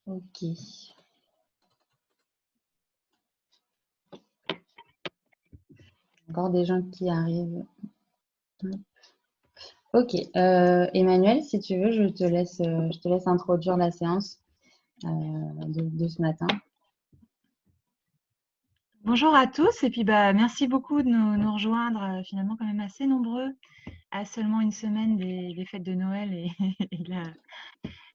Ok. Encore des gens qui arrivent. Ok. Emmanuel, si tu veux, je te laisse introduire la séance de ce matin. Bonjour à tous et puis merci beaucoup de nous rejoindre finalement quand même assez nombreux à seulement une semaine des fêtes de Noël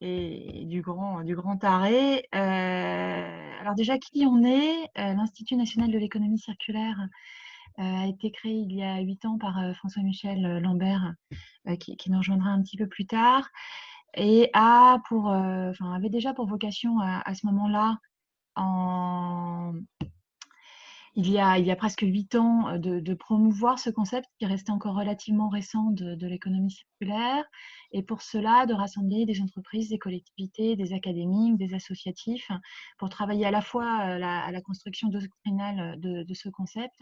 et du grand arrêt. Alors déjà, qui on est? L'Institut national de l'économie circulaire a été créé il y a 8 ans par François-Michel Lambert, qui nous rejoindra un petit peu plus tard, et avait déjà pour vocation à ce moment-là, il y a presque 8 ans, de promouvoir ce concept qui restait encore relativement récent de l'économie circulaire, et pour cela, de rassembler des entreprises, des collectivités, des académiques, des associatifs, pour travailler à la fois à la construction doctrinale de ce concept,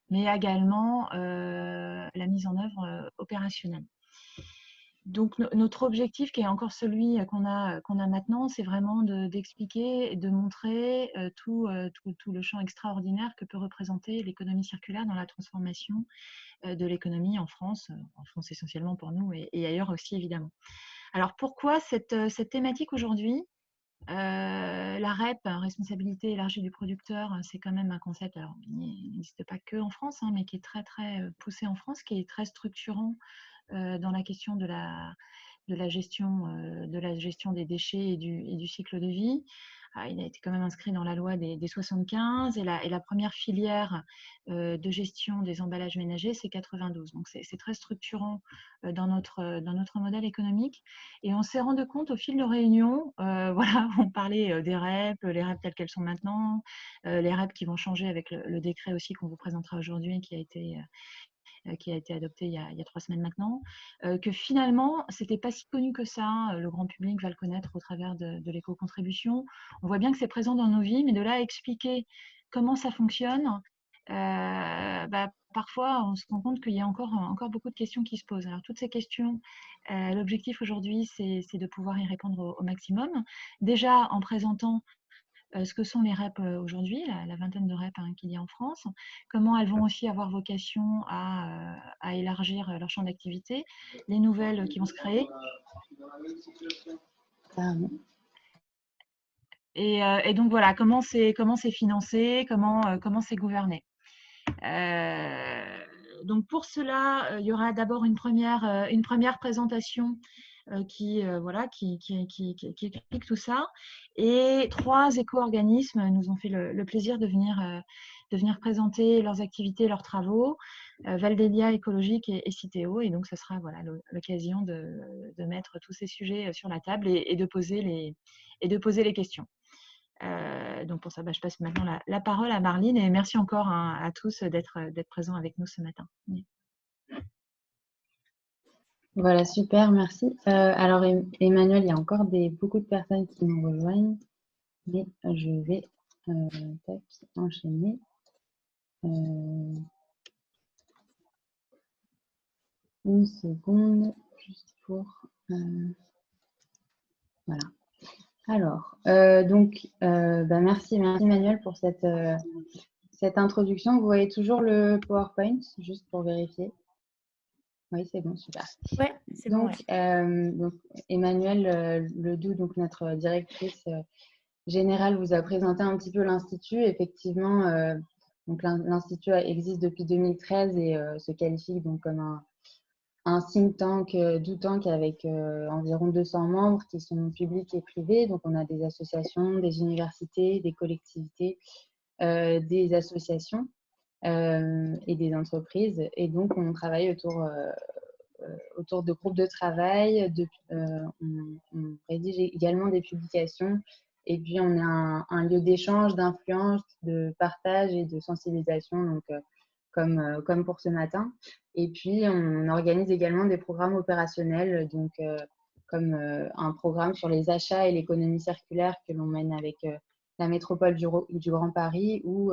mais également la mise en œuvre opérationnelle. Donc notre objectif, qui est encore celui qu'on a maintenant, c'est vraiment d'expliquer et de montrer tout le champ extraordinaire que peut représenter l'économie circulaire dans la transformation de l'économie en France essentiellement pour nous et ailleurs aussi évidemment. Alors pourquoi cette thématique aujourd'hui? La REP, responsabilité élargie du producteur, c'est quand même un concept, alors il n'existe pas que en France, mais qui est très très poussé en France, qui est très structurant dans la question de la gestion des déchets et du cycle de vie. Il a été quand même inscrit dans la loi des 75, et la première filière de gestion des emballages ménagers, c'est 92. Donc c'est très structurant dans notre modèle économique. Et on s'est rendu compte au fil de réunions, voilà, on parlait des REP, les REP telles qu'elles sont maintenant, les REP qui vont changer avec le décret aussi qu'on vous présentera aujourd'hui, qui a été adopté il y a 3 semaines maintenant, que finalement, c'était pas si connu que ça. Le grand public va le connaître au travers de l'éco-contribution. On voit bien que c'est présent dans nos vies, mais de là à expliquer comment ça fonctionne, parfois, on se rend compte qu'il y a encore beaucoup de questions qui se posent. Alors, toutes ces questions, l'objectif aujourd'hui, c'est de pouvoir y répondre au maximum. Déjà, en présentant ce que sont les REP aujourd'hui, la vingtaine de REP qu'il y a en France, comment elles vont aussi avoir vocation à élargir leur champ d'activité, les nouvelles qui vont se créer. Et donc voilà, comment c'est financé, comment c'est gouverné. Donc pour cela, il y aura d'abord une première présentation qui explique tout ça. Et 3 éco-organismes nous ont fait le plaisir de venir présenter leurs activités, leurs travaux, Valdelia Écologique et Citeo. Et donc, ce sera l'occasion de mettre tous ces sujets sur la table et de poser les questions. Donc pour ça, je passe maintenant la parole à Marline, et merci encore à tous d'être présents avec nous ce matin. Voilà, super, merci. Alors, Emmanuel, il y a encore beaucoup de personnes qui nous rejoignent, mais je vais enchaîner. Une seconde, juste pour... voilà. Alors, merci Emmanuel pour cette introduction. Vous voyez toujours le PowerPoint, juste pour vérifier? Oui, c'est bon, super. Oui, c'est bon. Donc, Emmanuel Ledoux, donc notre directrice générale, vous a présenté un petit peu l'Institut. Effectivement, donc l'Institut existe depuis 2013 et se qualifie donc comme un think tank, do tank avec environ 200 membres qui sont publics et privés. Donc, on a des associations, des universités, des collectivités, des associations et des entreprises. Et donc, on travaille autour de groupes de travail. On rédige également des publications. Et puis, on est un lieu d'échange, d'influence, de partage et de sensibilisation. Donc, comme pour ce matin. Et puis, on organise également des programmes opérationnels, donc comme un programme sur les achats et l'économie circulaire que l'on mène avec la métropole du Grand Paris, où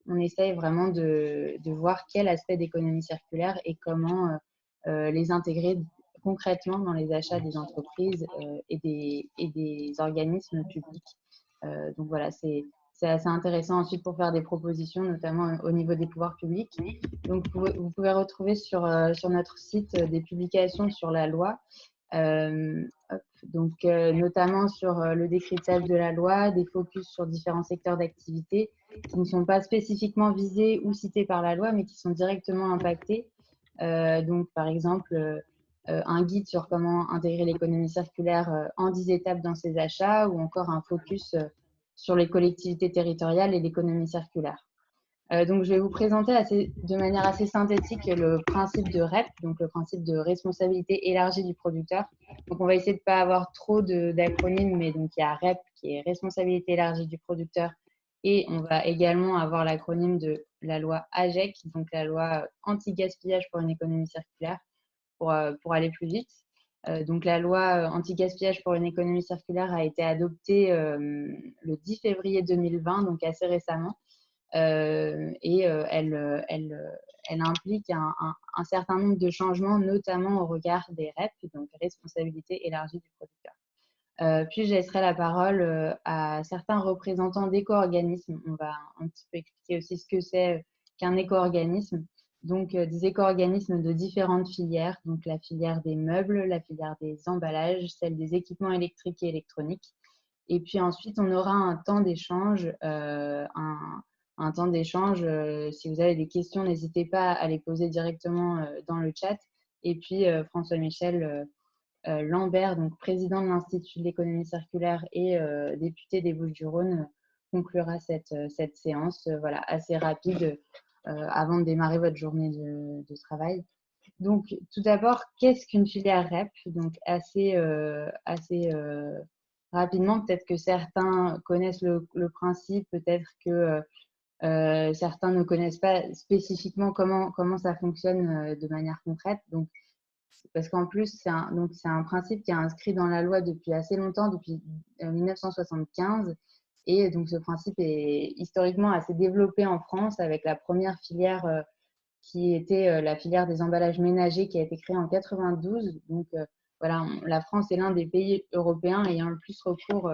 on essaye vraiment de voir quel aspect d'économie circulaire et comment les intégrer concrètement dans les achats des entreprises et des organismes publics. Donc voilà, c'est assez intéressant ensuite pour faire des propositions, notamment au niveau des pouvoirs publics. Donc vous pouvez retrouver sur notre site des publications sur la loi, donc notamment sur le décryptage de la loi, des focus sur différents secteurs d'activité qui ne sont pas spécifiquement visés ou cités par la loi, mais qui sont directement impactés. Donc par exemple, un guide sur comment intégrer l'économie circulaire en 10 étapes dans ses achats, ou encore un focus sur les collectivités territoriales et l'économie circulaire. Donc, je vais vous présenter de manière assez synthétique le principe de REP, donc le principe de responsabilité élargie du producteur. Donc, on va essayer de ne pas avoir trop d'acronymes, mais donc il y a REP qui est responsabilité élargie du producteur, et on va également avoir l'acronyme de la loi AGEC, donc la loi anti-gaspillage pour une économie circulaire, pour aller plus vite. Donc, la loi anti-gaspillage pour une économie circulaire a été adoptée le 10 février 2020, donc assez récemment. Et elle implique un certain nombre de changements, notamment au regard des REP, donc responsabilité élargie du producteur. Puis je laisserai la parole à certains représentants d'éco-organismes. On va un petit peu expliquer aussi ce que c'est qu'un éco-organisme. Donc des éco-organismes de différentes filières, donc la filière des meubles, la filière des emballages, celle des équipements électriques et électroniques. Et puis ensuite, on aura un temps d'échange, un temps d'échange. Si vous avez des questions, n'hésitez pas à les poser directement dans le chat. Et puis, François-Michel Lambert, donc président de l'Institut de l'économie circulaire et député des Bouches-du-Rhône, conclura cette séance voilà, assez rapide avant de démarrer votre journée de travail. Donc, tout d'abord, qu'est-ce qu'une filière REP? Donc, assez rapidement, peut-être que certains connaissent le principe, peut-être que certains ne connaissent pas spécifiquement comment ça fonctionne de manière concrète. Donc, parce qu'en plus, c'est un principe qui est inscrit dans la loi depuis assez longtemps, depuis 1975. Et donc, ce principe est historiquement assez développé en France, avec la première filière qui était la filière des emballages ménagers, qui a été créée en 92. Donc, voilà, la France est l'un des pays européens ayant le plus recours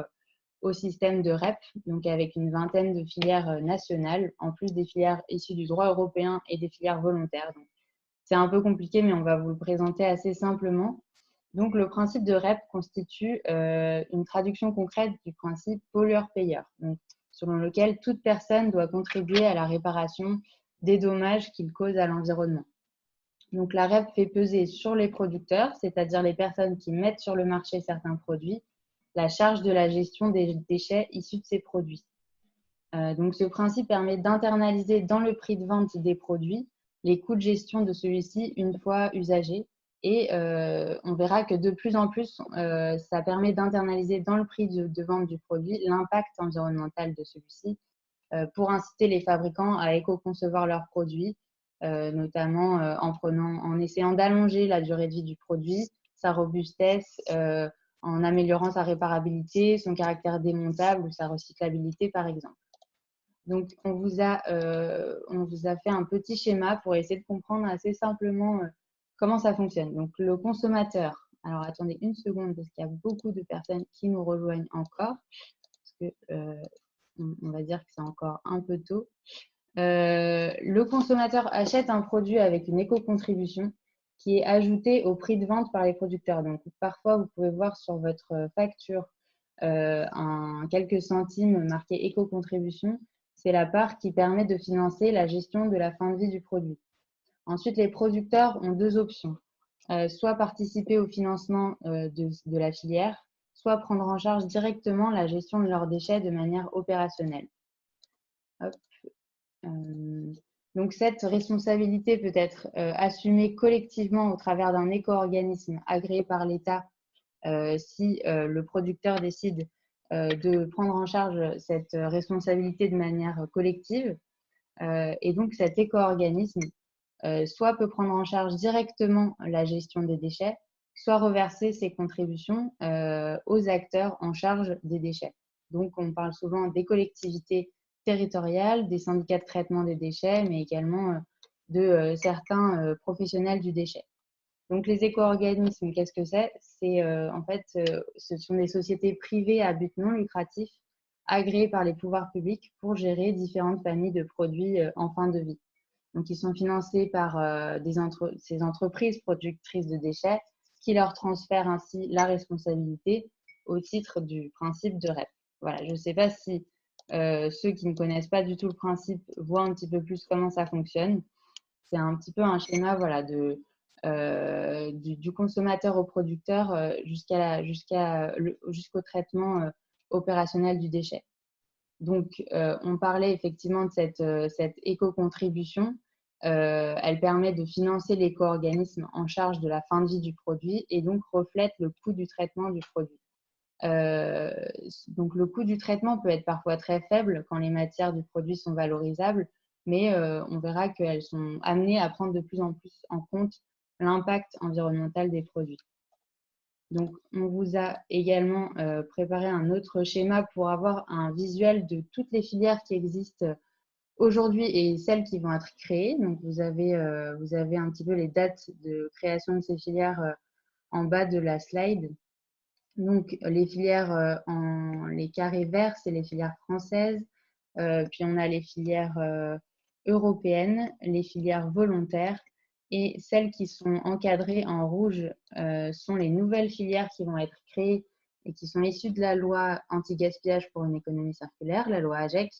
au système de REP, donc avec une vingtaine de filières nationales, en plus des filières issues du droit européen et des filières volontaires. C'est un peu compliqué, mais on va vous le présenter assez simplement. Donc, le principe de REP constitue une traduction concrète du principe pollueur-payeur, selon lequel toute personne doit contribuer à la réparation des dommages qu'il cause à l'environnement. Donc, la REP fait peser sur les producteurs, c'est-à-dire les personnes qui mettent sur le marché certains produits, la charge de la gestion des déchets issus de ces produits. Donc, ce principe permet d'internaliser dans le prix de vente des produits les coûts de gestion de celui-ci une fois usagé. Et on verra que de plus en plus, ça permet d'internaliser dans le prix de vente du produit l'impact environnemental de celui-ci pour inciter les fabricants à éco-concevoir leurs produits, notamment en essayant d'allonger la durée de vie du produit, sa robustesse, en améliorant sa réparabilité, son caractère démontable ou sa recyclabilité, par exemple. Donc, on vous a fait un petit schéma pour essayer de comprendre assez simplement comment ça fonctionne. Donc, le consommateur. Alors, attendez une seconde parce qu'il y a beaucoup de personnes qui nous rejoignent encore. Parce que on va dire que c'est encore un peu tôt. Le consommateur achète un produit avec une éco-contribution qui est ajoutée au prix de vente par les producteurs. Donc, parfois, vous pouvez voir sur votre facture quelques centimes marqués éco-contribution. C'est la part qui permet de financer la gestion de la fin de vie du produit. Ensuite, les producteurs ont deux options. Soit participer au financement de la filière, soit prendre en charge directement la gestion de leurs déchets de manière opérationnelle. Hop. Donc, cette responsabilité peut être assumée collectivement au travers d'un éco-organisme agréé par l'État si le producteur décide de prendre en charge cette responsabilité de manière collective. Et donc, cet éco-organisme soit peut prendre en charge directement la gestion des déchets, soit reverser ses contributions aux acteurs en charge des déchets. Donc, on parle souvent des collectivités territoriales, des syndicats de traitement des déchets, mais également de certains professionnels du déchet. Donc, les éco-organismes, qu'est-ce que c'est? C'est en fait, ce sont des sociétés privées à but non lucratif agréées par les pouvoirs publics pour gérer différentes familles de produits en fin de vie. Donc, ils sont financés par ces entreprises productrices de déchets qui leur transfèrent ainsi la responsabilité au titre du principe de REP. Voilà, je ne sais pas si ceux qui ne connaissent pas du tout le principe voient un petit peu plus comment ça fonctionne. C'est un petit peu un schéma voilà, du consommateur au producteur jusqu'au traitement opérationnel du déchet. Donc, on parlait effectivement de cette éco-contribution. Elle permet de financer l'éco-organisme en charge de la fin de vie du produit et donc reflète le coût du traitement du produit. Donc, le coût du traitement peut être parfois très faible quand les matières du produit sont valorisables, mais on verra qu'elles sont amenées à prendre de plus en plus en compte l'impact environnemental des produits. Donc, on vous a également préparé un autre schéma pour avoir un visuel de toutes les filières qui existent aujourd'hui et celles qui vont être créées. Donc, vous avez un petit peu les dates de création de ces filières en bas de la slide. Donc, les filières les carrés verts, c'est les filières françaises. Puis, on a les filières européennes, les filières volontaires. Et celles qui sont encadrées en rouge sont les nouvelles filières qui vont être créées et qui sont issues de la loi anti-gaspillage pour une économie circulaire, la loi AGEC.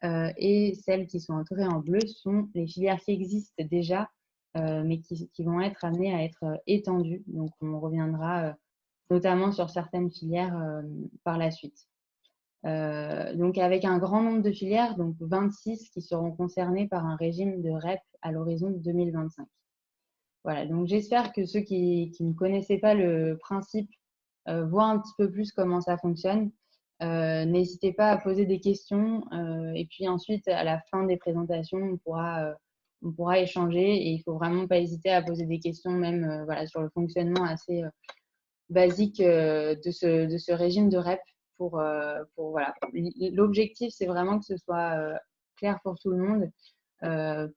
Et celles qui sont entourées en bleu sont les filières qui existent déjà, mais qui vont être amenées à être étendues. Donc, on reviendra notamment sur certaines filières par la suite. Donc, avec un grand nombre de filières, donc 26 qui seront concernées par un régime de REP à l'horizon 2025. Voilà, donc j'espère que ceux qui ne connaissaient pas le principe voient un petit peu plus comment ça fonctionne. N'hésitez pas à poser des questions et puis ensuite, à la fin des présentations, on pourra échanger et il ne faut vraiment pas hésiter à poser des questions même voilà, sur le fonctionnement assez basique de ce régime de REP voilà. L'objectif, c'est vraiment que ce soit clair pour tout le monde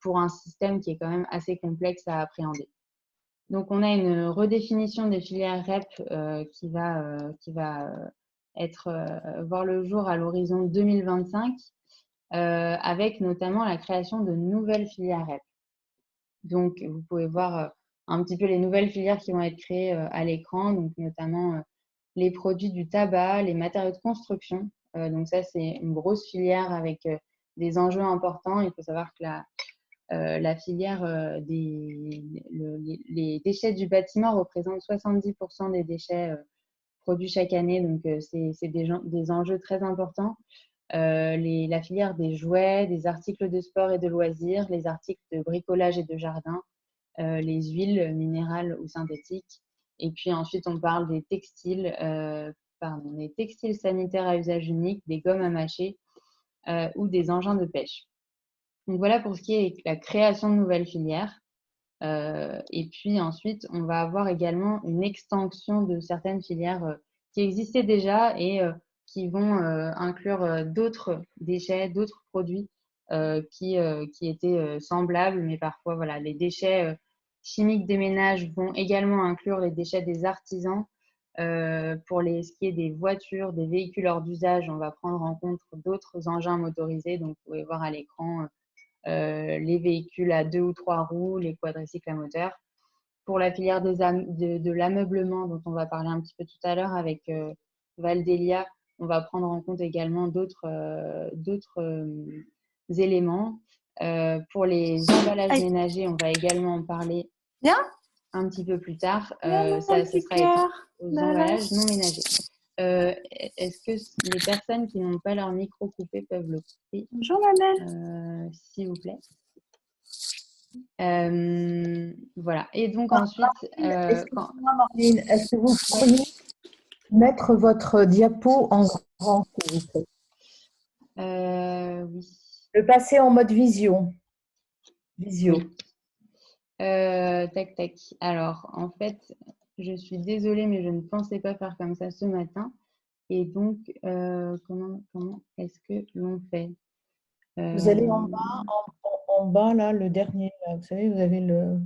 pour un système qui est quand même assez complexe à appréhender. Donc, on a une redéfinition des filières REP qui va voir le jour à l'horizon 2025 avec notamment la création de nouvelles filières REP. Donc, vous pouvez voir un petit peu les nouvelles filières qui vont être créées à l'écran, donc notamment les produits du tabac, les matériaux de construction. Donc ça, c'est une grosse filière avec des enjeux importants. Il faut savoir que la filière les déchets du bâtiment représentent 70% des déchets produits chaque année. Donc, c'est des enjeux très importants. La filière des jouets, des articles de sport et de loisirs, les articles de bricolage et de jardin, les huiles minérales ou synthétiques. Et puis ensuite, on parle des textiles, des textiles sanitaires à usage unique, des gommes à mâcher ou des engins de pêche. Donc voilà pour ce qui est de la création de nouvelles filières. Et puis ensuite, on va avoir également une extension de certaines filières qui existaient déjà et qui vont inclure d'autres déchets, d'autres produits qui étaient semblables, mais parfois, voilà, les déchets chimiques des ménages vont également inclure les déchets des artisans. Pour ce qui est des voitures, des véhicules hors d'usage, on va prendre en compte d'autres engins motorisés. Donc, vous pouvez voir à l'écran les véhicules à 2 ou 3 roues, les quadricycles à moteur. Pour la filière de l'ameublement, dont on va parler un petit peu tout à l'heure avec Valdélia, on va prendre en compte également d'autres éléments. Pour les emballages ménagers, on va également en parler un petit peu plus tard. Ça, ce sera aux emballages non ménagers. Est-ce que les personnes qui n'ont pas leur micro coupé peuvent le couper? Bonjour Manel. S'il vous plaît. Voilà. Et donc ensuite, Excusez-moi Marline, est-ce que vous pourriez mettre votre diapo en grand, s'il vous plaît? oui. Le passer en mode visio. Oui. Tac, tac. Alors, en fait, je suis désolée, mais je ne pensais pas faire comme ça ce matin. Et donc, comment est-ce que l'on fait? Vous allez en bas, là, le dernier. Là, vous savez, vous avez le…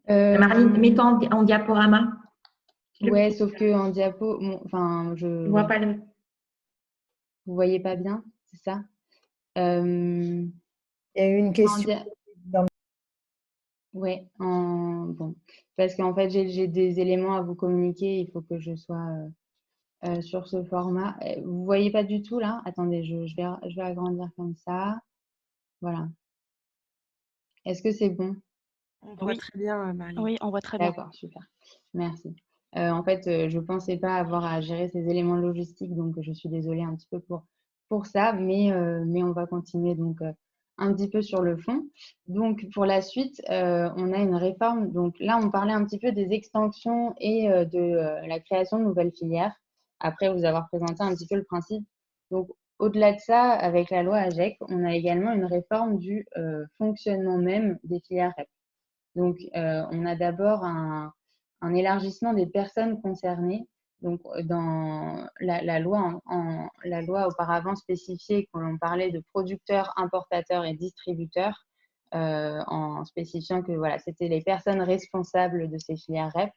Marine, mets-toi en diaporama. Ouais, sauf que en diapo, enfin, Je vois pas le. Vous voyez pas bien, c'est ça? Il y a eu une question. Ouais, bon, parce qu'en fait, j'ai des éléments à vous communiquer, il faut que je sois sur ce format. Vous voyez pas du tout là? Attendez, je vais agrandir comme ça. Voilà. Est-ce que c'est bon? On voit très bien, Marine. Oui, on voit très bien. D'accord, super. Merci. En fait, je ne pensais pas avoir à gérer ces éléments logistiques, donc je suis désolée un petit peu pour ça, mais on va continuer donc un petit peu sur le fond. Donc, pour la suite, on a une réforme. Donc là, on parlait un petit peu des extensions et de la création de nouvelles filières, après vous avoir présenté un petit peu le principe. Donc, au-delà de ça, avec la loi AGEC, on a également une réforme du fonctionnement même des filières REP. Donc, on a d'abord un élargissement des personnes concernées. Donc, dans la loi, la loi auparavant spécifiait qu'on parlait de producteurs, importateurs et distributeurs, en spécifiant que voilà, c'était les personnes responsables de ces filières REP.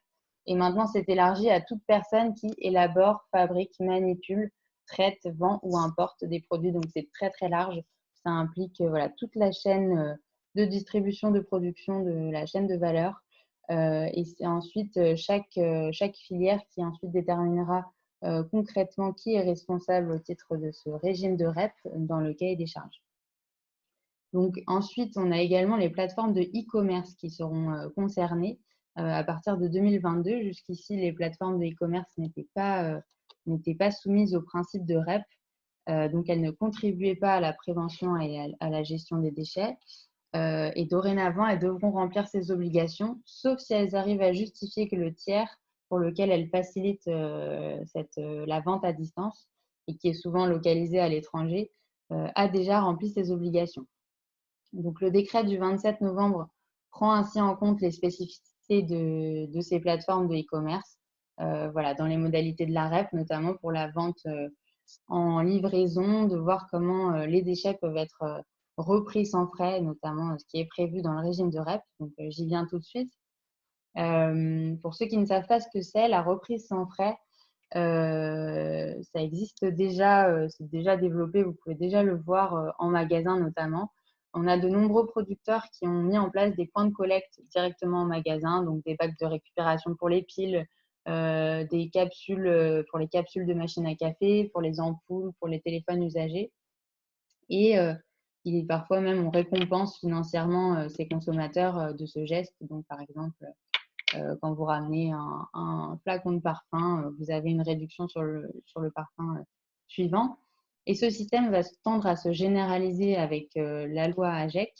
Et maintenant, c'est élargi à toute personne qui élabore, fabrique, manipule, traite, vend ou importe des produits. Donc, c'est très, très large. Ça implique voilà, toute la chaîne de distribution, de production de la chaîne de valeur. Et c'est ensuite chaque filière qui ensuite déterminera concrètement qui est responsable au titre de ce régime de REP dans le cahier des charges. Donc ensuite, on a également les plateformes de e-commerce qui seront concernées à partir de 2022. Jusqu'ici, les plateformes de e-commerce n'étaient pas soumises au principe de REP. Donc, elles ne contribuaient pas à la prévention et à la gestion des déchets. Et dorénavant, elles devront remplir ces obligations, sauf si elles arrivent à justifier que le tiers pour lequel elles facilitent la vente à distance et qui est souvent localisé à l'étranger, a déjà rempli ces obligations. Donc, le décret du 27 novembre prend ainsi en compte les spécificités de ces plateformes de e-commerce, voilà, dans les modalités de la REP, notamment pour la vente en livraison, de voir comment les déchets peuvent être repris sans frais, notamment ce qui est prévu dans le régime de REP. Donc, j'y viens tout de suite. Pour ceux qui ne savent pas ce que c'est, la reprise sans frais, ça existe déjà, c'est déjà développé, vous pouvez déjà le voir en magasin notamment. On a de nombreux producteurs qui ont mis en place des points de collecte directement en magasin, donc des bacs de récupération pour les piles, des capsules pour les capsules de machine à café, pour les ampoules, pour les téléphones usagés. Et parfois même on récompense financièrement ces consommateurs de ce geste. Donc par exemple, quand vous ramenez un flacon de parfum, vous avez une réduction sur le parfum suivant. Et ce système va tendre à se généraliser avec la loi AGEC.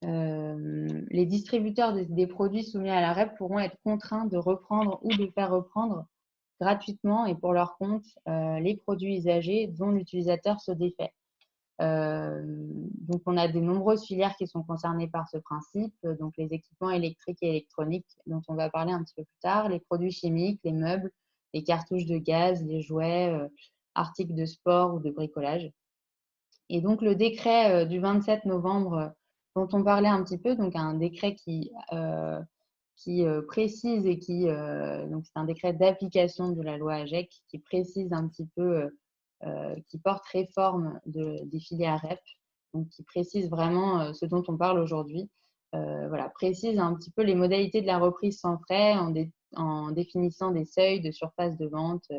Les distributeurs des produits soumis à la REP pourront être contraints de reprendre ou de faire reprendre gratuitement et pour leur compte les produits usagés dont l'utilisateur se défait. Donc, on a de nombreuses filières qui sont concernées par ce principe, donc les équipements électriques et électroniques dont on va parler un petit peu plus tard, les produits chimiques, les meubles, les cartouches de gaz, les jouets, articles de sport ou de bricolage. Et donc, le décret du 27 novembre dont on parlait un petit peu, donc un décret qui précise et donc c'est un décret d'application de la loi AGEC qui précise un petit peu, qui porte réforme des filières REP, donc qui précise vraiment ce dont on parle aujourd'hui. Voilà, précise un petit peu les modalités de la reprise sans frais en définissant des seuils de surface de vente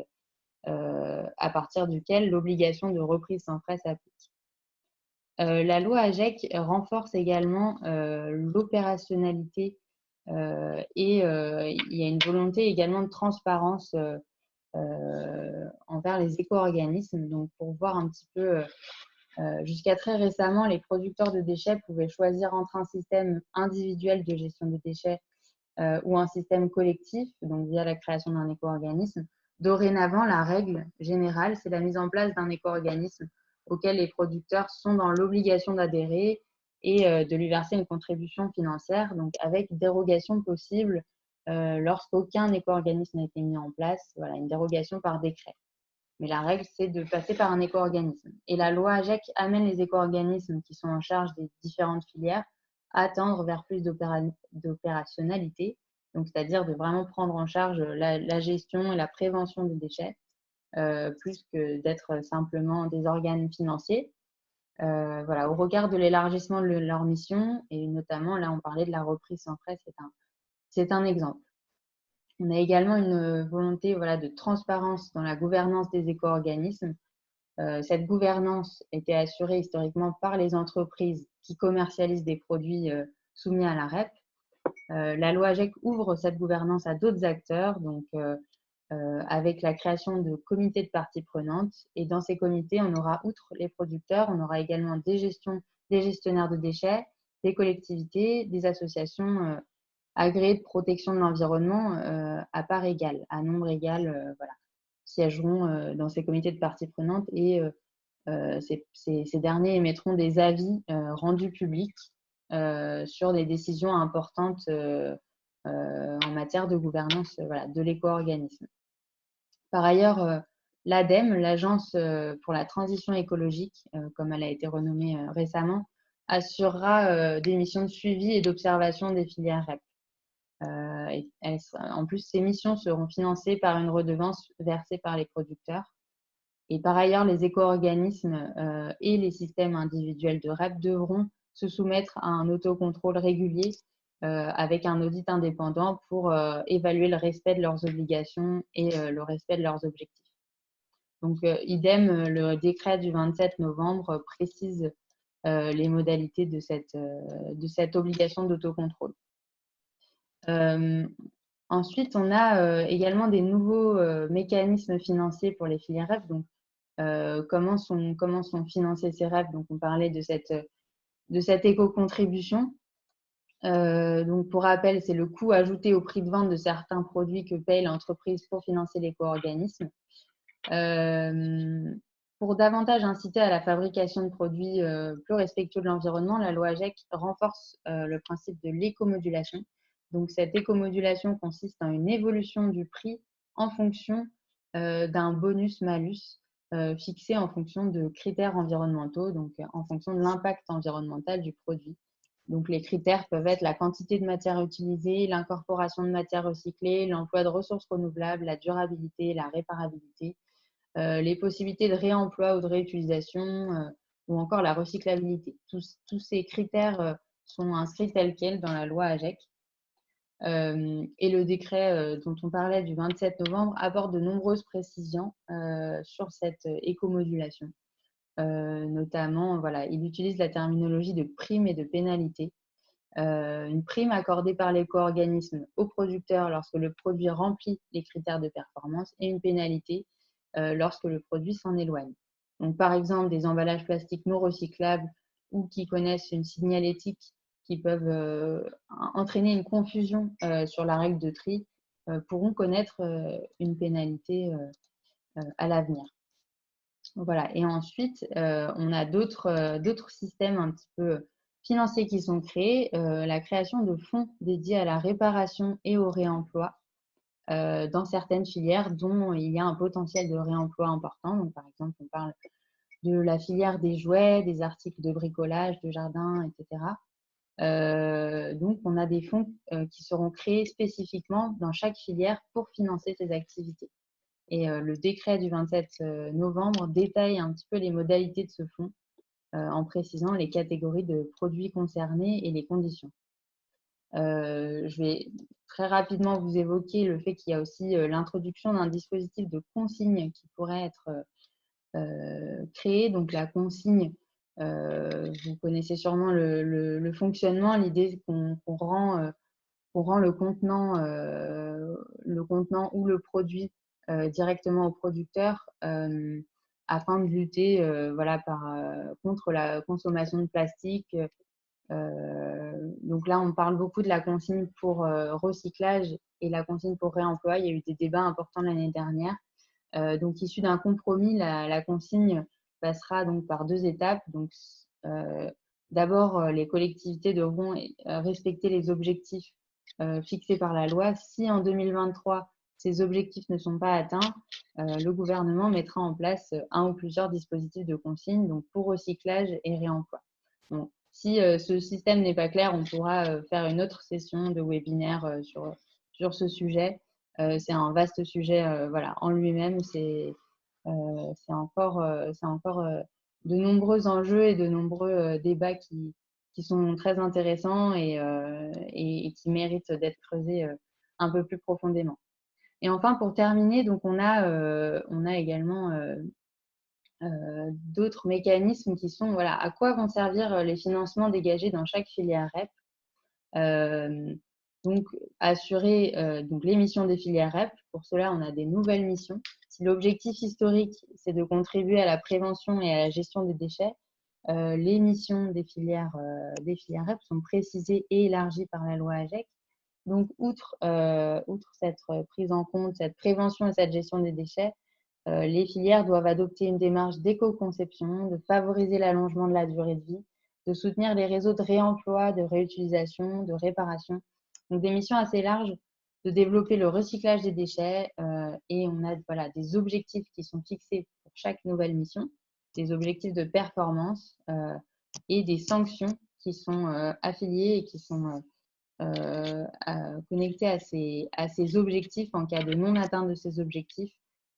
à partir duquel l'obligation de reprise sans frais s'applique. La loi AGEC renforce également l'opérationnalité et il y a une volonté également de transparence envers les éco-organismes. Donc, pour voir un petit peu, jusqu'à très récemment, les producteurs de déchets pouvaient choisir entre un système individuel de gestion de déchets ou un système collectif, donc via la création d'un éco-organisme. Dorénavant, la règle générale, c'est la mise en place d'un éco-organisme auquel les producteurs sont dans l'obligation d'adhérer et de lui verser une contribution financière, donc avec dérogation possible lorsqu'aucun éco-organisme n'a été mis en place, voilà, une dérogation par décret. Mais la règle, c'est de passer par un éco-organisme. Et la loi AGEC amène les éco-organismes qui sont en charge des différentes filières à tendre vers plus d'opérationnalité, donc c'est-à-dire de vraiment prendre en charge la gestion et la prévention des déchets, plus que d'être simplement des organes financiers. Voilà, au regard de l'élargissement de leur mission, et notamment là on parlait de la reprise sans frais, c'est un exemple. On a également une volonté voilà, de transparence dans la gouvernance des éco-organismes. Cette gouvernance était assurée historiquement par les entreprises qui commercialisent des produits soumis à la REP. La loi AGEC ouvre cette gouvernance à d'autres acteurs, donc avec la création de comités de parties prenantes. Et dans ces comités, on aura, outre les producteurs, on aura également des gestionnaires de déchets, des collectivités, des associations agréées de protection de l'environnement à part égale, à nombre égal, voilà, siégeront dans ces comités de parties prenantes et ces derniers émettront des avis rendus publics sur des décisions importantes en matière de gouvernance voilà, de l'éco-organisme. Par ailleurs, l'ADEME, l'Agence pour la transition écologique, comme elle a été renommée récemment, assurera des missions de suivi et d'observation des filières REP. En plus, ces missions seront financées par une redevance versée par les producteurs. Et par ailleurs, les éco-organismes et les systèmes individuels de REP devront se soumettre à un autocontrôle régulier avec un audit indépendant pour évaluer le respect de leurs obligations et le respect de leurs objectifs. Donc, idem, le décret du 27 novembre précise les modalités de cette obligation d'autocontrôle. Ensuite, on a également des nouveaux mécanismes financiers pour les filières REP. Donc, comment sont financés ces REP? Donc, on parlait de cette éco-contribution. Donc, pour rappel, c'est le coût ajouté au prix de vente de certains produits que paye l'entreprise pour financer l'éco-organisme. Pour davantage inciter à la fabrication de produits plus respectueux de l'environnement, la loi AGEC renforce le principe de l'éco-modulation. Donc, cette éco-modulation consiste en une évolution du prix en fonction d'un bonus-malus fixé en fonction de critères environnementaux, donc en fonction de l'impact environnemental du produit. Donc, les critères peuvent être la quantité de matière utilisée, l'incorporation de matières recyclées, l'emploi de ressources renouvelables, la durabilité, la réparabilité, les possibilités de réemploi ou de réutilisation ou encore la recyclabilité. Tous ces critères sont inscrits tels quels dans la loi AGEC. Et le décret dont on parlait du 27 novembre apporte de nombreuses précisions sur cette éco-modulation. Notamment, voilà, il utilise la terminologie de prime et de pénalité. Une prime accordée par l'éco-organisme au producteur lorsque le produit remplit les critères de performance et une pénalité lorsque le produit s'en éloigne. Donc, par exemple, des emballages plastiques non recyclables ou qui connaissent une signalétique qui peuvent entraîner une confusion sur la règle de tri pourront connaître une pénalité à l'avenir. Voilà. Et ensuite, on a d'autres systèmes un petit peu financiers qui sont créés. La création de fonds dédiés à la réparation et au réemploi dans certaines filières dont il y a un potentiel de réemploi important. Donc, par exemple, on parle de la filière des jouets, des articles de bricolage, de jardin, etc. Donc, on a des fonds qui seront créés spécifiquement dans chaque filière pour financer ces activités. Et le décret du 27 novembre détaille un petit peu les modalités de ce fonds en précisant les catégories de produits concernés et les conditions. Je vais très rapidement vous évoquer le fait qu'il y a aussi l'introduction d'un dispositif de consigne qui pourrait être créé. Donc, la consigne, vous connaissez sûrement le fonctionnement. L'idée, c'est qu'on rend le contenant ou le produit directement au producteur afin de lutter voilà, contre la consommation de plastique. Donc là, on parle beaucoup de la consigne pour recyclage et la consigne pour réemploi. Il y a eu des débats importants l'année dernière. Donc, issu d'un compromis, la consigne passera donc par 2 étapes. Donc, d'abord, les collectivités devront respecter les objectifs fixés par la loi. Si en 2023, ces objectifs ne sont pas atteints, le gouvernement mettra en place un ou plusieurs dispositifs de consigne donc pour recyclage et réemploi. Donc, Si ce système n'est pas clair, on pourra faire une autre session de webinaire sur ce sujet. C'est un vaste sujet voilà, en lui-même. C'est encore de nombreux enjeux et de nombreux débats qui sont très intéressants et qui méritent d'être creusés un peu plus profondément. Et enfin, pour terminer, donc on a également d'autres mécanismes qui sont, voilà, à quoi vont servir les financements dégagés dans chaque filière REP. Donc, assurer donc les missions des filières REP. Pour cela, on a des nouvelles missions. Si l'objectif historique, c'est de contribuer à la prévention et à la gestion des déchets, les missions des filières REP sont précisées et élargies par la loi AGEC. Donc, outre cette prise en compte, cette prévention et cette gestion des déchets, les filières doivent adopter une démarche d'éco-conception, de favoriser l'allongement de la durée de vie, de soutenir les réseaux de réemploi, de réutilisation, de réparation. Donc, des missions assez larges, de développer le recyclage des déchets et on a voilà, des objectifs qui sont fixés pour chaque nouvelle mission, des objectifs de performance et des sanctions qui sont affiliées et qui sont connectées à ces objectifs en cas de non-atteinte de ces objectifs.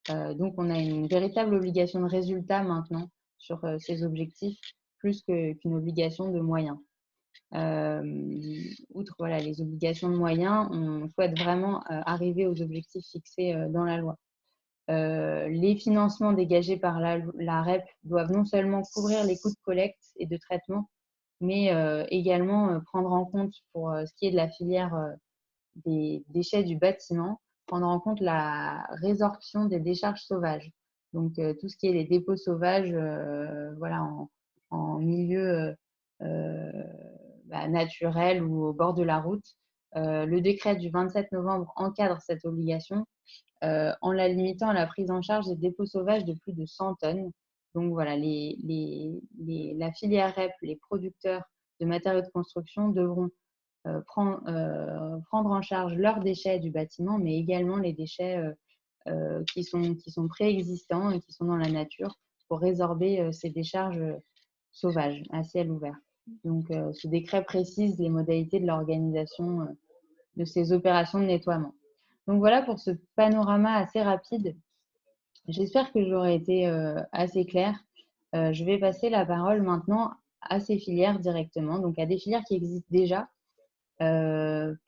Donc, on a une véritable obligation de résultat maintenant sur ces objectifs, plus qu'une obligation de moyens. Outre voilà, les obligations de moyens, on souhaite vraiment arriver aux objectifs fixés dans la loi. Les financements dégagés par la REP doivent non seulement couvrir les coûts de collecte et de traitement, mais également prendre en compte, pour ce qui est de la filière des déchets du bâtiment, prendre en compte la résorption des décharges sauvages. Donc, tout ce qui est les dépôts sauvages voilà, en milieu naturel ou au bord de la route. Le décret du 27 novembre encadre cette obligation en la limitant à la prise en charge des dépôts sauvages de plus de 100 tonnes. Donc voilà, la filière REP, les producteurs de matériaux de construction devront prendre en charge leurs déchets du bâtiment, mais également les déchets qui sont préexistants et qui sont dans la nature pour résorber ces décharges sauvages à ciel ouvert. Donc, ce décret précise les modalités de l'organisation de ces opérations de nettoiement. Donc, voilà pour ce panorama assez rapide. J'espère que j'aurai été assez claire. Je vais passer la parole maintenant à ces filières directement, donc à des filières qui existent déjà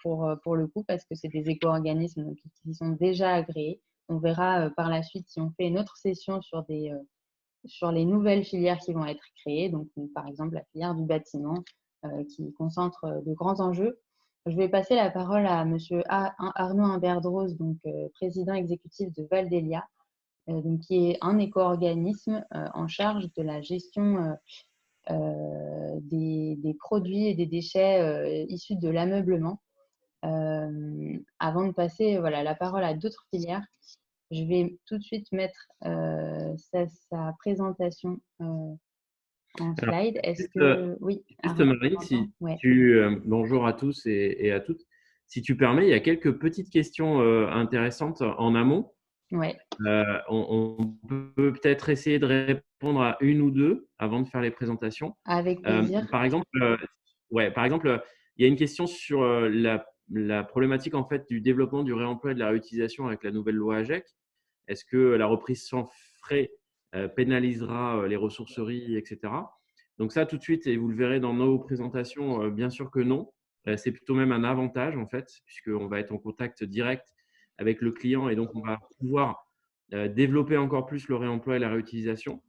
pour le coup, parce que c'est des éco-organismes qui sont déjà agréés. On verra par la suite si on fait une autre session sur les nouvelles filières qui vont être créées, donc par exemple la filière du bâtiment qui concentre de grands enjeux. Je vais passer la parole à Monsieur Arnaud Imberdrose, donc président exécutif de Valdelia, donc, qui est un éco-organisme en charge de la gestion des produits et des déchets issus de l'ameublement. Avant de passer voilà, la parole à d'autres filières, je vais tout de suite mettre sa présentation en slide. Est-ce que… Oui, Marie, si ouais. bonjour à tous et à toutes. Si tu permets, il y a quelques petites questions intéressantes en amont. Ouais. On peut peut-être essayer de répondre à une ou deux avant de faire les présentations. Avec plaisir. Par exemple, il y a une question sur la problématique en fait, du développement, du réemploi et de la réutilisation avec la nouvelle loi AGEC. Est-ce que la reprise sans frais pénalisera les ressourceries, etc. Donc ça, tout de suite, et vous le verrez dans nos présentations, bien sûr que non. C'est plutôt même un avantage, en fait, puisqu'on va être en contact direct avec le client et donc on va pouvoir développer encore plus le réemploi et la réutilisation.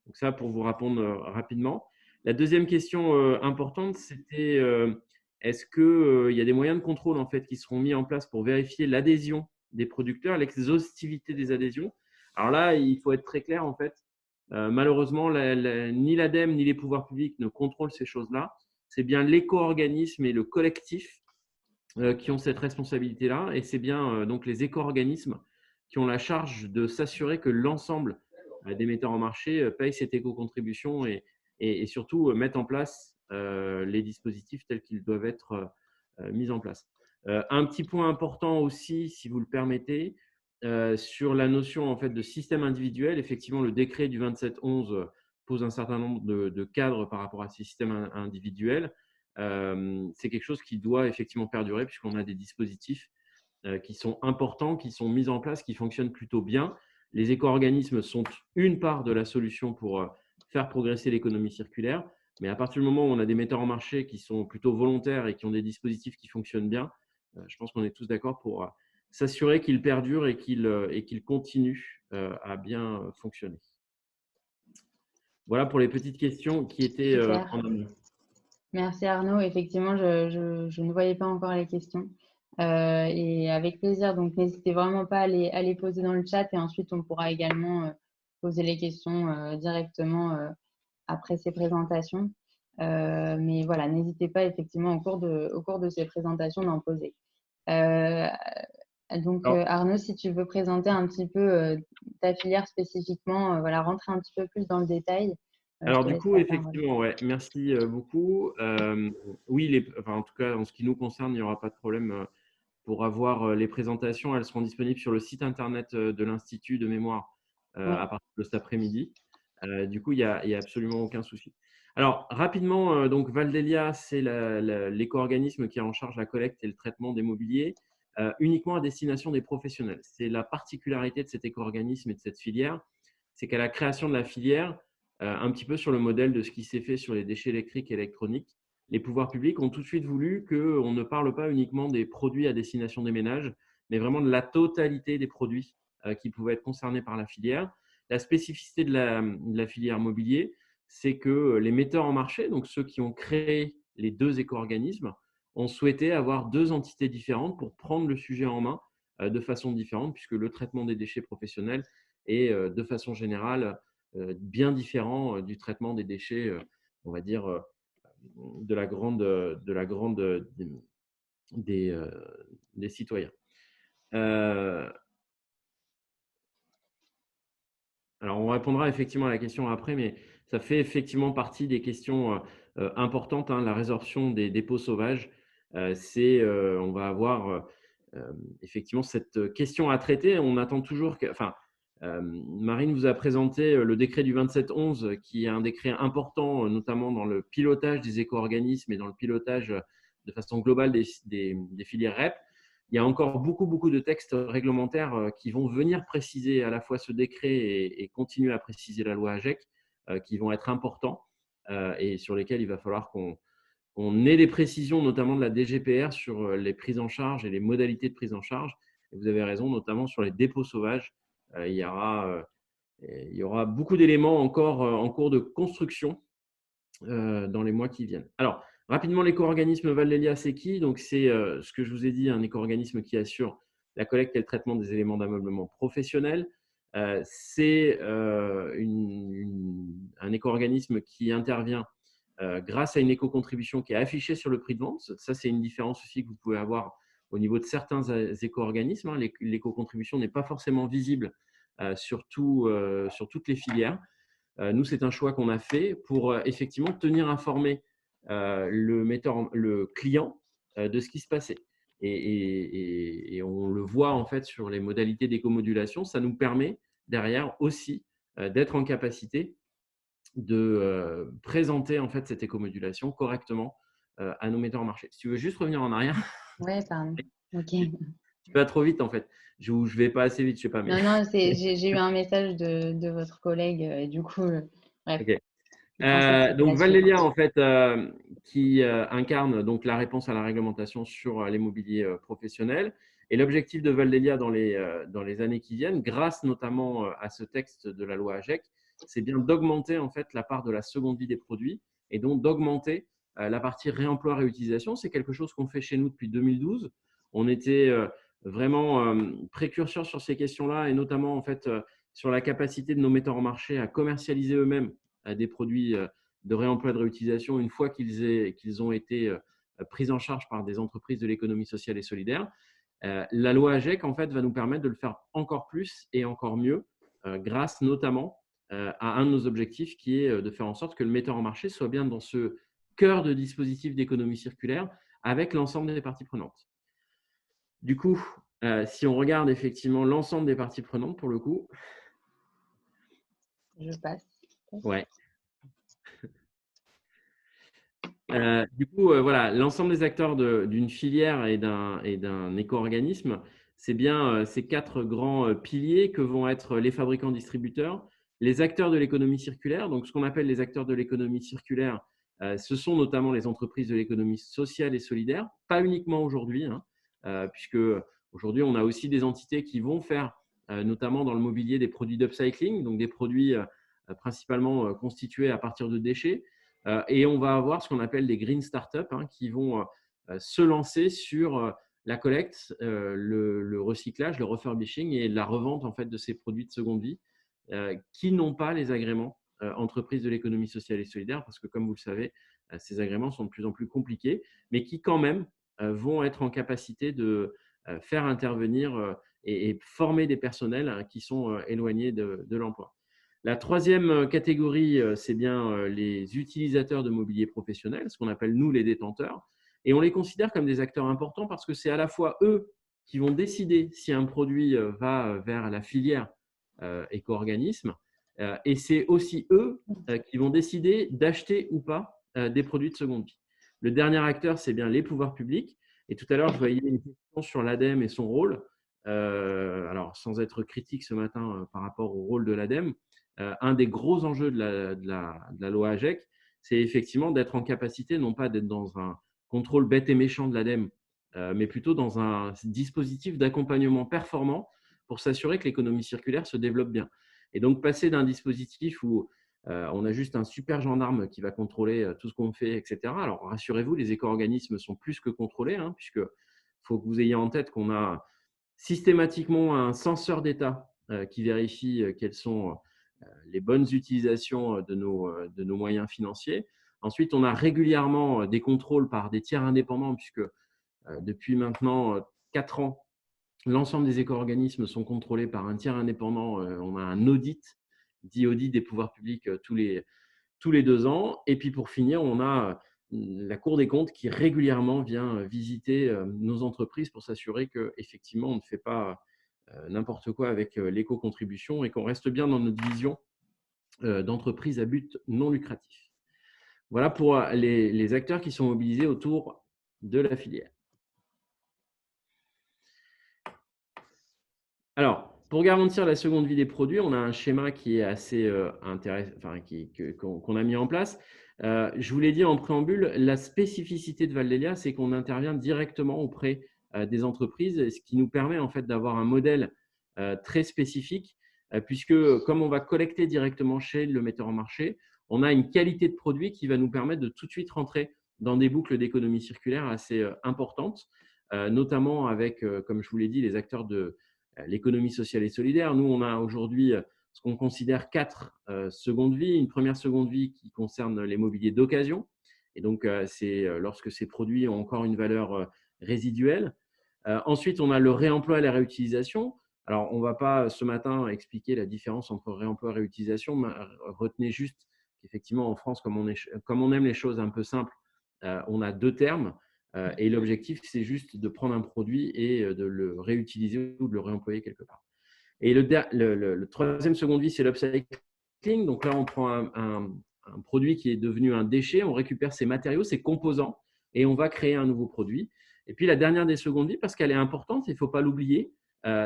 Donc ça, pour vous répondre rapidement. La deuxième question importante, c'était est-ce qu'il y a des moyens de contrôle en fait, qui seront mis en place pour vérifier l'adhésion des producteurs, l'exhaustivité des adhésions. Alors là, il faut être très clair en fait. Malheureusement, ni l'ADEME ni les pouvoirs publics ne contrôlent ces choses-là. C'est bien l'éco-organisme et le collectif qui ont cette responsabilité-là. Et c'est bien donc les éco-organismes qui ont la charge de s'assurer que l'ensemble des metteurs en marché payent cette éco-contribution et surtout mettent en place les dispositifs tels qu'ils doivent être mis en place. Un petit point important aussi, si vous le permettez, sur la notion en fait, de système individuel. Effectivement, le décret du 27/11 pose un certain nombre de cadres par rapport à ces systèmes individuels, c'est quelque chose qui doit effectivement perdurer puisqu'on a des dispositifs qui sont importants, qui sont mis en place, qui fonctionnent plutôt bien. Les éco-organismes sont une part de la solution pour faire progresser l'économie circulaire, mais à partir du moment où on a des metteurs en marché qui sont plutôt volontaires et qui ont des dispositifs qui fonctionnent bien, je pense qu'on est tous d'accord pour s'assurer qu'ils perdurent et qu'ils continuent à bien fonctionner. Voilà pour les petites questions qui étaient Super. en amont. Merci Arnaud. Effectivement, je ne voyais pas encore les questions. Et avec plaisir, donc n'hésitez vraiment pas à les poser dans le chat et ensuite on pourra également poser les questions directement après ces présentations. Mais voilà, n'hésitez pas effectivement au cours de ces présentations d'en poser. Donc Arnaud, si tu veux présenter un petit peu ta filière spécifiquement, voilà, rentrer un petit peu plus dans le détail. Alors du coup, effectivement, ouais, merci beaucoup. Oui, enfin, en tout cas, en ce qui nous concerne, il n'y aura pas de problème pour avoir les présentations. Elles seront disponibles sur le site internet de l'Institut de mémoire à partir de cet après-midi. Du coup, il y a absolument aucun souci. Alors, rapidement, donc Valdelia, c'est l'éco-organisme qui est en charge de la collecte et le traitement des mobiliers uniquement à destination des professionnels. C'est la particularité de cet éco-organisme et de cette filière, c'est qu'à la création de la filière, un petit peu sur le modèle de ce qui s'est fait sur les déchets électriques et électroniques, les pouvoirs publics ont tout de suite voulu qu'on ne parle pas uniquement des produits à destination des ménages, mais vraiment de la totalité des produits qui pouvaient être concernés par la filière. La spécificité de la filière mobilier, c'est que les metteurs en marché, donc ceux qui ont créé les deux éco-organismes, ont souhaité avoir deux entités différentes pour prendre le sujet en main de façon différente, puisque le traitement des déchets professionnels est de façon générale bien différent du traitement des déchets, on va dire, de la grande des citoyens. Alors, on répondra effectivement à la question après, mais ça fait effectivement partie des questions importantes, hein, la résorption des dépôts sauvages. On va avoir effectivement cette question à traiter. On attend toujours Marine vous a présenté le décret du 27/11, qui est un décret important, notamment dans le pilotage des éco-organismes et dans le pilotage de façon globale des filières REP. Il y a encore beaucoup de textes réglementaires qui vont venir préciser à la fois ce décret et continuer à préciser la loi AGEC, qui vont être importants et sur lesquels il va falloir qu'on ait des précisions, notamment de la DGPR, sur les prises en charge et les modalités de prise en charge. Et vous avez raison, notamment sur les dépôts sauvages. Il y aura beaucoup d'éléments encore en cours de construction dans les mois qui viennent. Alors, rapidement, l'éco-organisme Valdelia, c'est qui? Donc, c'est ce que je vous ai dit, un éco-organisme qui assure la collecte et le traitement des éléments d'ameublement professionnel. C'est un éco-organisme qui intervient grâce à une éco-contribution qui est affichée sur le prix de vente. Ça, c'est une différence aussi que vous pouvez avoir au niveau de certains éco-organismes. Hein. L'éco-contribution n'est pas forcément visible sur toutes les filières. Nous, c'est un choix qu'on a fait pour effectivement tenir informé le client de ce qui se passait. Et on le voit en fait sur les modalités d'éco-modulation. Ça nous permet derrière aussi d'être en capacité de présenter en fait cette éco-modulation correctement à nos metteurs en marché. Si tu veux juste revenir en arrière. Oui, pardon. Ok. Tu vas trop vite en fait. Je ne vais pas assez vite, je sais pas. Mais... Non, j'ai eu un message de votre collègue et du coup, bref. Okay. Donc Valdelia en fait qui incarne donc la réponse à la réglementation sur les mobiliers professionnels, et l'objectif de Valdelia dans les années qui viennent, grâce notamment à ce texte de la loi AGEC, c'est bien d'augmenter en fait la part de la seconde vie des produits et donc d'augmenter la partie réemploi réutilisation. C'est quelque chose qu'on fait chez nous depuis 2012. On était vraiment précurseurs sur ces questions-là, et notamment en fait sur la capacité de nos metteurs en marché à commercialiser eux-mêmes des produits de réemploi et de réutilisation une fois qu'ils ont été pris en charge par des entreprises de l'économie sociale et solidaire. La loi AGEC en fait va nous permettre de le faire encore plus et encore mieux grâce notamment à un de nos objectifs qui est de faire en sorte que le metteur en marché soit bien dans ce cœur de dispositif d'économie circulaire avec l'ensemble des parties prenantes. Du coup, si on regarde effectivement l'ensemble des parties prenantes, pour le coup… Je passe. Ouais. Du coup, voilà, l'ensemble des acteurs d'une filière et d'un éco-organisme, c'est bien ces 4 grands piliers que vont être les fabricants-distributeurs, les acteurs de l'économie circulaire. Donc, ce qu'on appelle les acteurs de l'économie circulaire, ce sont notamment les entreprises de l'économie sociale et solidaire, pas uniquement aujourd'hui, hein, puisque aujourd'hui, on a aussi des entités qui vont faire, notamment dans le mobilier, des produits d'upcycling, donc des produits principalement constitués à partir de déchets. Et on va avoir ce qu'on appelle des green startups qui vont se lancer sur la collecte, le recyclage, le refurbishing et la revente en fait, de ces produits de seconde vie qui n'ont pas les agréments entreprises de l'économie sociale et solidaire parce que, comme vous le savez, ces agréments sont de plus en plus compliqués, mais qui quand même vont être en capacité de faire intervenir et former des personnels qui sont éloignés de l'emploi. La troisième catégorie, c'est bien les utilisateurs de mobilier professionnel, ce qu'on appelle nous les détenteurs. Et on les considère comme des acteurs importants parce que c'est à la fois eux qui vont décider si un produit va vers la filière éco-organisme et c'est aussi eux qui vont décider d'acheter ou pas des produits de seconde vie. Le dernier acteur, c'est bien les pouvoirs publics. Et tout à l'heure, je voyais une question sur l'ADEME et son rôle. Alors, sans être critique ce matin par rapport au rôle de l'ADEME, un des gros enjeux de la loi AGEC, c'est effectivement d'être en capacité, non pas d'être dans un contrôle bête et méchant de l'ADEME, mais plutôt dans un dispositif d'accompagnement performant pour s'assurer que l'économie circulaire se développe bien. Et donc, passer d'un dispositif où on a juste un super gendarme qui va contrôler tout ce qu'on fait, etc. Alors, rassurez-vous, les éco-organismes sont plus que contrôlés, puisque faut que vous ayez en tête qu'on a systématiquement un censeur d'État qui vérifie quelles sont les bonnes utilisations de nos moyens financiers. Ensuite, on a régulièrement des contrôles par des tiers indépendants, puisque depuis maintenant 4 ans, l'ensemble des éco-organismes sont contrôlés par un tiers indépendant. On a un audit, dit audit des pouvoirs publics tous les 2 ans. Et puis pour finir, on a la Cour des comptes qui régulièrement vient visiter nos entreprises pour s'assurer qu'effectivement, on ne fait pas n'importe quoi avec l'éco-contribution et qu'on reste bien dans notre vision d'entreprise à but non lucratif. Voilà pour les acteurs qui sont mobilisés autour de la filière. Alors, pour garantir la seconde vie des produits, on a un schéma qui est assez intéressant, qu'on a mis en place. Je vous l'ai dit en préambule, la spécificité de Valdelia, c'est qu'on intervient directement auprès des entreprises, ce qui nous permet en fait d'avoir un modèle très spécifique, puisque comme on va collecter directement chez le metteur en marché, on a une qualité de produit qui va nous permettre de tout de suite rentrer dans des boucles d'économie circulaire assez importantes, notamment avec, comme je vous l'ai dit, les acteurs de l'économie sociale et solidaire. Nous, on a aujourd'hui ce qu'on considère 4 secondes vies. Une première seconde vie qui concerne les mobiliers d'occasion. Et donc, c'est lorsque ces produits ont encore une valeur résiduelle. Ensuite, on a le réemploi et la réutilisation. Alors, on ne va pas ce matin expliquer la différence entre réemploi et réutilisation, mais retenez juste qu'effectivement, en France, comme on aime les choses un peu simples, on a 2 termes. Et l'objectif, c'est juste de prendre un produit et de le réutiliser ou de le réemployer quelque part. Et le troisième seconde vie, c'est l'upcycling. Donc là, on prend un produit qui est devenu un déchet, on récupère ses matériaux, ses composants, et on va créer un nouveau produit. Et puis la dernière des secondes vies, parce qu'elle est importante, il ne faut pas l'oublier,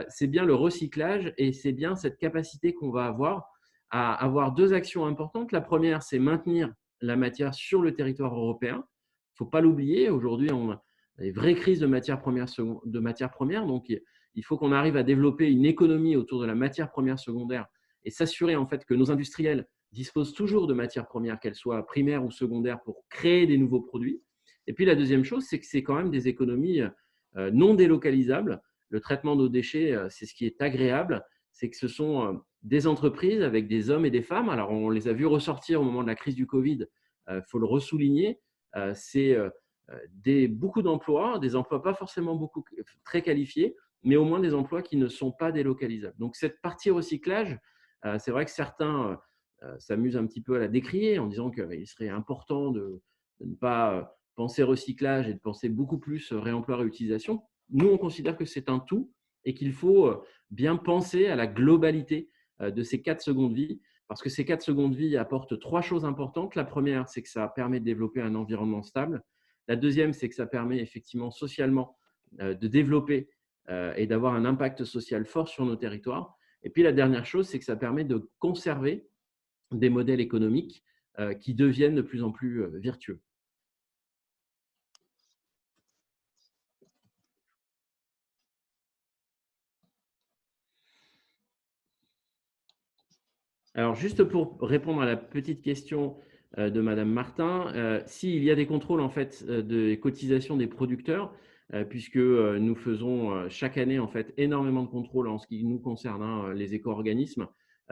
c'est bien le recyclage et c'est bien cette capacité qu'on va avoir à avoir 2 actions importantes. La première, c'est maintenir la matière sur le territoire européen. Il ne faut pas l'oublier. Aujourd'hui, on a des vraies crises de matières premières. Donc, il faut qu'on arrive à développer une économie autour de la matière première secondaire et s'assurer en fait que nos industriels disposent toujours de matières premières, qu'elles soient primaires ou secondaires, pour créer des nouveaux produits. Et puis, la deuxième chose, c'est que c'est quand même des économies non délocalisables. Le traitement de déchets, c'est ce qui est agréable. C'est que ce sont des entreprises avec des hommes et des femmes. Alors, on les a vus ressortir au moment de la crise du Covid. Il faut le ressouligner. C'est beaucoup d'emplois, des emplois pas forcément très qualifiés, mais au moins des emplois qui ne sont pas délocalisables. Donc, cette partie recyclage, c'est vrai que certains s'amusent un petit peu à la décrier en disant qu'il serait important de ne pas penser recyclage et de penser beaucoup plus réemploi, réutilisation. Nous, on considère que c'est un tout et qu'il faut bien penser à la globalité de ces 4 secondes vies parce que ces 4 secondes vie apportent 3 choses importantes. La première, c'est que ça permet de développer un environnement stable. La deuxième, c'est que ça permet effectivement socialement de développer et d'avoir un impact social fort sur nos territoires. Et puis la dernière chose, c'est que ça permet de conserver des modèles économiques qui deviennent de plus en plus vertueux. Alors, juste pour répondre à la petite question de Madame Martin, s'il y a des contrôles en fait des cotisations des producteurs, puisque nous faisons chaque année en fait énormément de contrôles en ce qui nous concerne, hein, les éco-organismes,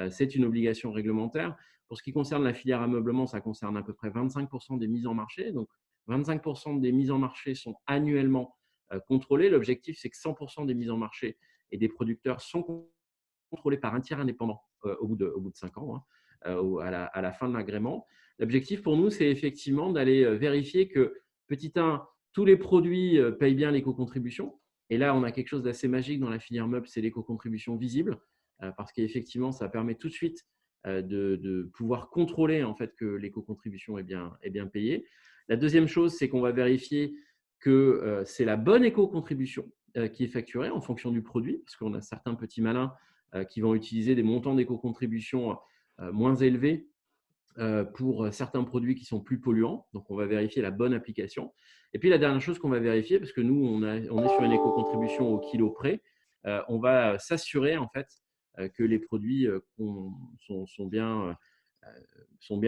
c'est une obligation réglementaire. Pour ce qui concerne la filière ameublement, ça concerne à peu près 25% des mises en marché. Donc, 25% des mises en marché sont annuellement contrôlées. L'objectif, c'est que 100% des mises en marché et des producteurs sont contrôlés par un tiers indépendant au bout de 5 ans, hein, à la fin de l'agrément. L'objectif pour nous, c'est effectivement d'aller vérifier que, petit 1, tous les produits payent bien l'éco-contribution. Et là, on a quelque chose d'assez magique dans la filière meuble, c'est l'éco-contribution visible, parce qu'effectivement, ça permet tout de suite de pouvoir contrôler en fait, que l'éco-contribution est bien payée. La deuxième chose, c'est qu'on va vérifier que c'est la bonne éco-contribution qui est facturée en fonction du produit, parce qu'on a certains petits malins qui vont utiliser des montants d'éco-contribution moins élevés pour certains produits qui sont plus polluants. Donc, on va vérifier la bonne application. Et puis, la dernière chose qu'on va vérifier, parce que nous, on est sur une éco-contribution au kilo près, on va s'assurer en fait que les produits sont bien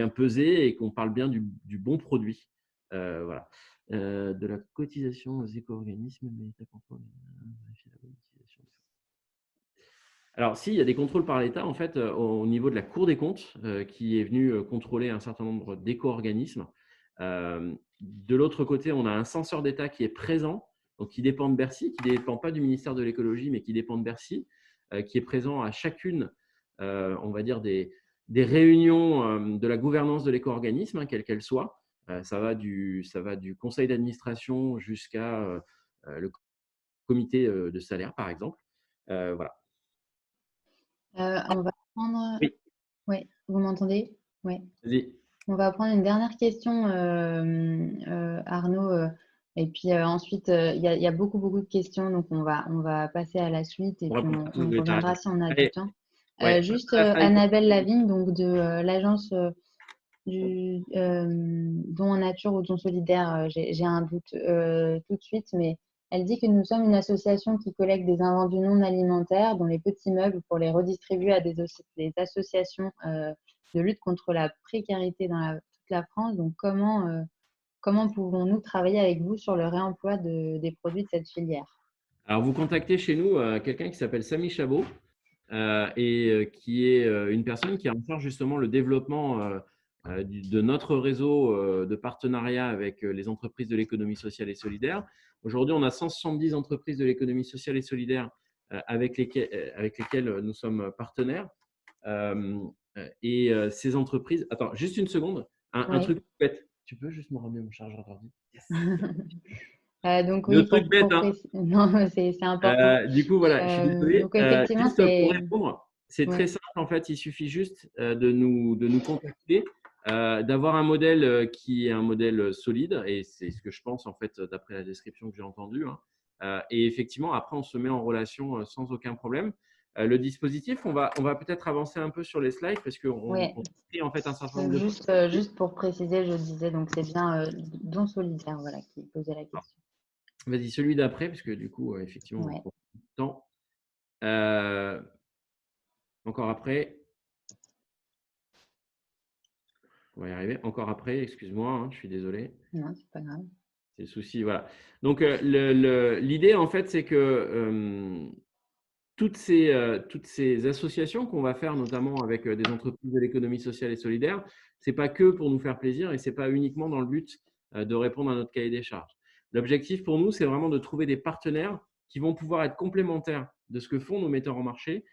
pesés et qu'on parle bien du bon produit. Voilà. De la cotisation aux éco-organismes, mais alors, si, il y a des contrôles par l'État, en fait, au niveau de la Cour des comptes, qui est venue contrôler un certain nombre d'éco-organismes. De l'autre côté, on a un censeur d'État qui est présent, donc qui dépend de Bercy, qui ne dépend pas du ministère de l'écologie, mais qui dépend de Bercy, qui est présent à chacune, on va dire, des réunions de la gouvernance de l'éco-organisme, hein, quelle qu'elle soit. Ça va du conseil d'administration jusqu'à le comité de salaire, par exemple. Voilà. On va prendre… Oui. Oui, vous m'entendez? Oui. Vas-y. On va prendre une dernière question, Arnaud. Et puis ensuite, il y a beaucoup de questions, donc on va passer à la suite et puis on reviendra si on a du temps. Ouais. Juste Annabelle Lavigne, donc de l'agence du don en nature ou don solidaire, j'ai un doute tout de suite, mais elle dit que nous sommes une association qui collecte des invendus non alimentaires, dont les petits meubles, pour les redistribuer à des associations de lutte contre la précarité dans toute la France. Donc, comment pouvons-nous travailler avec vous sur le réemploi des produits de cette filière? Alors, vous contactez chez nous quelqu'un qui s'appelle Samy Chabot et qui est une personne qui est en charge justement le développement de notre réseau de partenariat avec les entreprises de l'économie sociale et solidaire. Aujourd'hui, on a 170 entreprises de l'économie sociale et solidaire avec lesquelles nous sommes partenaires. Et ces entreprises… Attends, juste une seconde. Un truc bête. Tu peux juste me ramener mon chargeur d'ordi? Donc le oui, truc bête, hein. Non, c'est important. Du coup, voilà, je suis désolé. Donc effectivement, juste pour répondre, c'est très simple. En fait, il suffit juste de nous contacter, d'avoir un modèle qui est un modèle solide, et c'est ce que je pense en fait d'après la description que j'ai entendue. Hein. Et effectivement, après, on se met en relation sans aucun problème. Le dispositif, on va peut-être avancer un peu sur les slides parce qu'on pris en fait un certain nombre de… Juste pour préciser, je disais, donc c'est bien don solidaire, voilà, qui posait la question. Vas-y, celui d'après, parce que du coup, effectivement, on prend du temps. Encore après. On va y arriver. Encore après, excuse-moi, hein, je suis désolé. Non, c'est pas grave. C'est le souci, voilà. Donc, l'idée, en fait, c'est que toutes ces associations qu'on va faire, notamment avec des entreprises de l'économie sociale et solidaire, ce n'est pas que pour nous faire plaisir et ce n'est pas uniquement dans le but de répondre à notre cahier des charges. L'objectif pour nous, c'est vraiment de trouver des partenaires qui vont pouvoir être complémentaires de ce que font nos metteurs en marché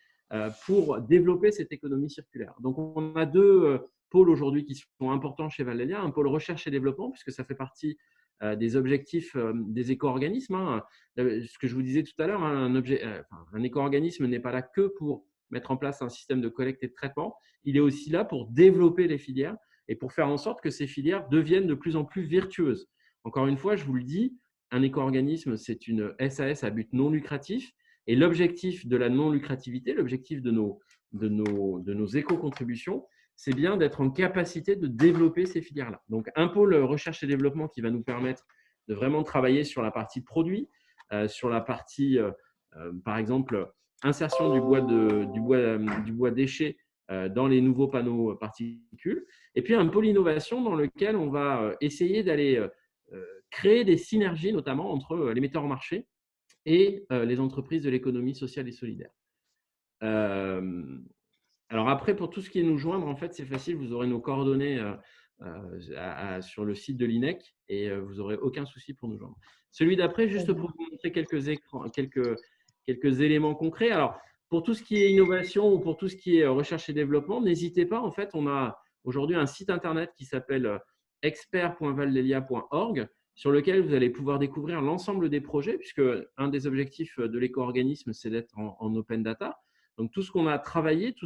pour développer cette économie circulaire. Donc, on a deux pôles aujourd'hui qui sont importants chez Valdelia, un pôle recherche et développement, puisque ça fait partie des objectifs des éco-organismes. Hein. Ce que je vous disais tout à l'heure, hein, un éco-organisme n'est pas là que pour mettre en place un système de collecte et de traitement. Il est aussi là pour développer les filières et pour faire en sorte que ces filières deviennent de plus en plus vertueuses. Encore une fois, je vous le dis, un éco-organisme, c'est une SAS à but non lucratif. Et l'objectif de la non-lucrativité, l'objectif de nos éco-contributions, c'est bien d'être en capacité de développer ces filières-là. Donc, un pôle recherche et développement qui va nous permettre de vraiment travailler sur la partie produit, sur la partie, par exemple, insertion du bois déchet dans les nouveaux panneaux particules. Et puis, un pôle innovation dans lequel on va essayer d'aller créer des synergies, notamment entre les metteurs en marché et les entreprises de l'économie sociale et solidaire. Alors après, pour tout ce qui est nous joindre, en fait, c'est facile, vous aurez nos coordonnées sur le site de l'INEC et vous n'aurez aucun souci pour nous joindre. Celui d'après, juste pour vous montrer quelques éléments concrets. Alors, pour tout ce qui est innovation ou pour tout ce qui est recherche et développement, n'hésitez pas. En fait, on a aujourd'hui un site internet qui s'appelle expert.valdelia.org sur lequel vous allez pouvoir découvrir l'ensemble des projets, puisque un des objectifs de l'éco-organisme, c'est d'être en open data. Donc, tout ce qu'on a travaillé, tout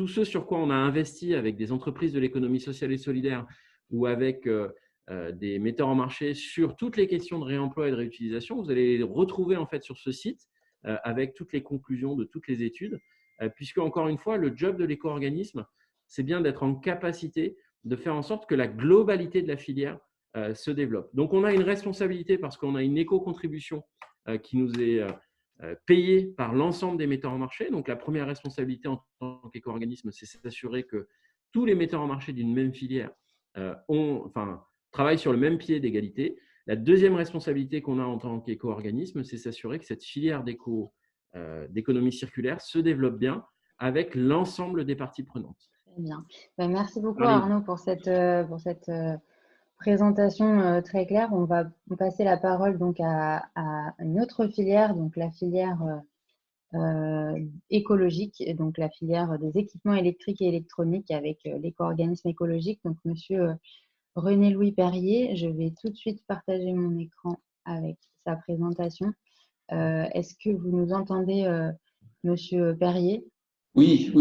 ce sur quoi on a investi avec des entreprises de l'économie sociale et solidaire ou avec des metteurs en marché sur toutes les questions de réemploi et de réutilisation, vous allez les retrouver en fait sur ce site avec toutes les conclusions de toutes les études, puisque encore une fois, le job de l'éco-organisme, c'est bien d'être en capacité de faire en sorte que la globalité de la filière se développe. Donc, on a une responsabilité parce qu'on a une éco-contribution qui nous est payée par l'ensemble des metteurs en marché. Donc, la première responsabilité en tant qu'éco-organisme, c'est s'assurer que tous les metteurs en marché d'une même filière travaillent sur le même pied d'égalité. La deuxième responsabilité qu'on a en tant qu'éco-organisme, c'est s'assurer que cette filière d'économie circulaire se développe bien avec l'ensemble des parties prenantes. Très bien. Merci beaucoup Arnaud pour cette présentation très claire. On va passer la parole donc à une autre filière, donc la filière écologique, donc la filière des équipements électriques et électroniques avec l'éco-organisme écologique. Donc Monsieur René-Louis Perrier, je vais tout de suite partager mon écran avec sa présentation. Est-ce que vous nous entendez, Monsieur Perrier ? Oui,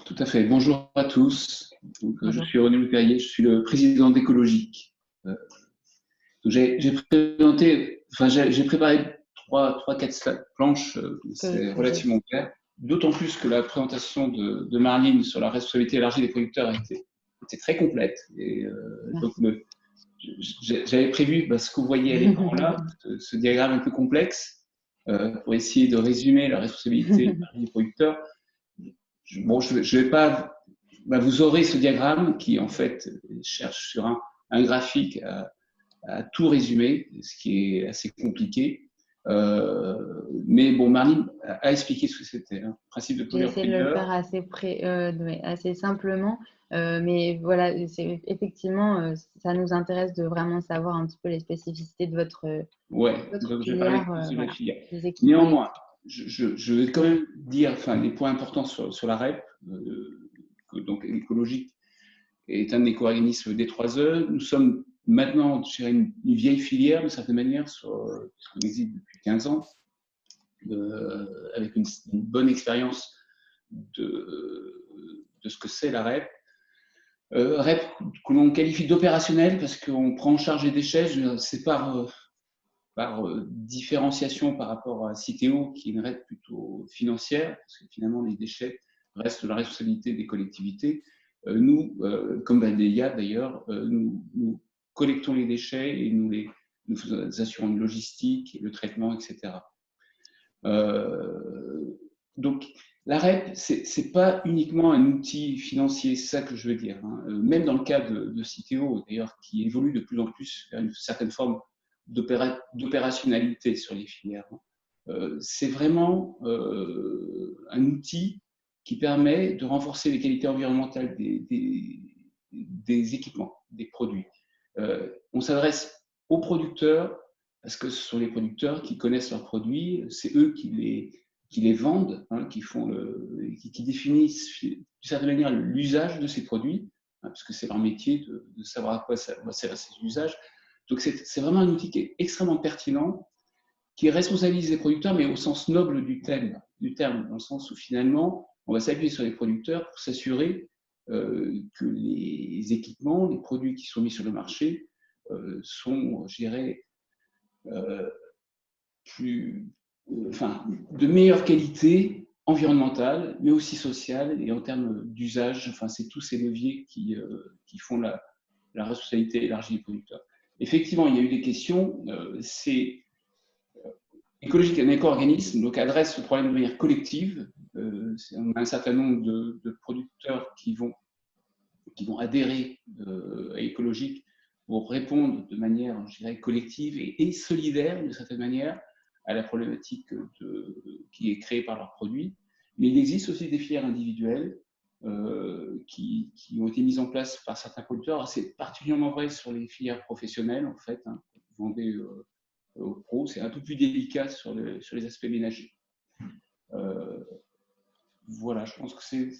tout à fait. Bonjour à tous. Donc, je suis René-Louis Perrier, je suis le président d'Écologique. J'ai préparé 3-4 planches, c'est relativement clair. D'autant plus que la présentation de Marlene sur la responsabilité élargie des producteurs était très complète. Et, donc, j'avais prévu ce que vous voyez à l'écran là, ce diagramme un peu complexe, pour essayer de résumer la responsabilité élargie des producteurs. Je vais pas. Vous aurez ce diagramme qui, en fait, cherche sur un graphique à tout résumer, ce qui est assez compliqué. Mais bon, Marlene a expliqué ce que c'était, le principe de pollueur-payeur. J'essaie de le faire assez simplement, mais voilà, effectivement, ça nous intéresse de vraiment savoir un petit peu les spécificités de votre filière. Néanmoins, je vais quand même dire des points importants sur la REP. Donc, l'écologique est un éco-organisme des 3E. Nous sommes maintenant, je dirais, une vieille filière, de certaine manière, puisqu'on existe depuis 15 ans, avec une bonne expérience de ce que c'est la REP. REP que l'on qualifie d'opérationnel parce qu'on prend en charge les déchets, c'est par différenciation par rapport à Citeo, qui est une REP plutôt financière, parce que finalement, les déchets restent la responsabilité des collectivités. Nous, comme Valdelia d'ailleurs, nous collectons les déchets et nous assurons une logistique, le traitement, etc. Donc, la REP, ce n'est pas uniquement un outil financier, c'est ça que je veux dire. Même dans le cas de Citeo, d'ailleurs, qui évolue de plus en plus vers une certaine forme d'opérationnalité sur les filières. C'est vraiment un outil qui permet de renforcer les qualités environnementales des équipements, des produits. On s'adresse aux producteurs parce que ce sont les producteurs qui connaissent leurs produits, c'est eux qui les vendent, qui définissent d'une certaine manière l'usage de ces produits, parce que c'est leur métier de savoir à quoi ça sert ces usages. Donc c'est vraiment un outil qui est extrêmement pertinent, qui responsabilise les producteurs, mais au sens noble du terme, du terme, dans le sens où finalement, on va s'appuyer sur les producteurs pour s'assurer que les équipements, les produits qui sont mis sur le marché sont, je dirais, de meilleure qualité environnementale, mais aussi sociale et en termes d'usage. Enfin, c'est tous ces leviers qui font la responsabilité élargie des producteurs. Effectivement, il y a eu des questions. C'est Écologique, un éco-organisme, donc adresse le problème de manière collective. On a un certain nombre de producteurs qui vont adhérer à Écologique pour répondre de manière, je dirais, collective et solidaire, d'une certaine manière, à la problématique qui est créée par leurs produits. Mais il existe aussi des filières individuelles qui ont été mises en place par certains producteurs. C'est particulièrement vrai sur les filières professionnelles, en fait. Hein. Vous vendez aux pros, c'est un peu plus délicat sur les aspects ménagers. Voilà, je pense que c'est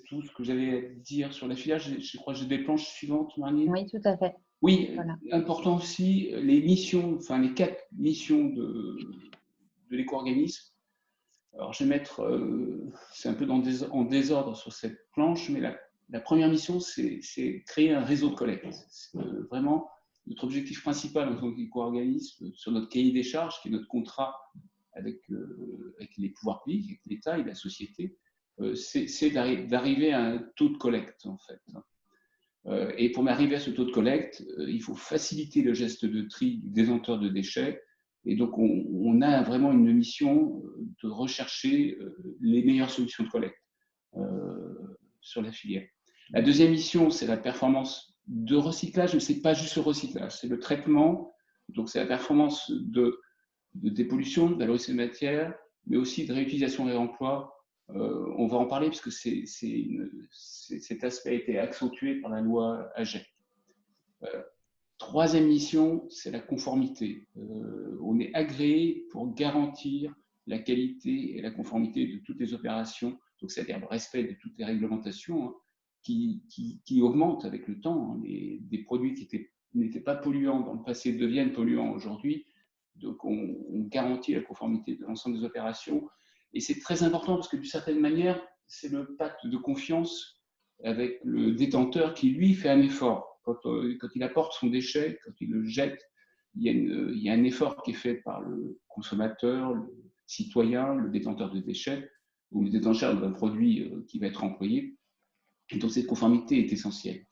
tout ce que j'avais à dire sur la filière. Je crois que j'ai des planches suivantes, Marlene. Oui, tout à fait. Oui, voilà. Important aussi, les missions, enfin les 4 missions de l'éco-organisme. Alors je vais mettre, c'est un peu en désordre sur cette planche, mais la première mission, c'est créer un réseau de collecte. Vraiment, notre objectif principal en tant qu'éco-organisme, sur notre cahier des charges, qui est notre contrat avec les pouvoirs publics, avec l'État et la société, c'est d'arriver à un taux de collecte, en fait. Et pour arriver à ce taux de collecte, il faut faciliter le geste de tri du désenteur de déchets. Et donc, on a vraiment une mission de rechercher les meilleures solutions de collecte sur la filière. La deuxième mission, c'est la performance de recyclage, mais ce n'est pas juste le recyclage, c'est le traitement. Donc, c'est la performance de dépollution, de valorisation de matière, mais aussi de réutilisation et réemploi. On va en parler parce que cet aspect a été accentué par la loi AGEC. Troisième mission, c'est la conformité. On est agréé pour garantir la qualité et la conformité de toutes les opérations, donc c'est-à-dire le respect de toutes les réglementations, hein, qui augmentent avec le temps. Hein. Des produits qui n'étaient pas polluants dans le passé deviennent polluants aujourd'hui. Donc on garantit la conformité de l'ensemble des opérations. Et c'est très important parce que d'une certaine manière, c'est le pacte de confiance avec le détenteur qui, lui, fait un effort. Quand il apporte son déchet, quand il le jette, il y a un effort qui est fait par le consommateur, le citoyen, le détenteur de déchets, ou le détenteur d'un produit qui va être employé. Et donc cette conformité est essentielle.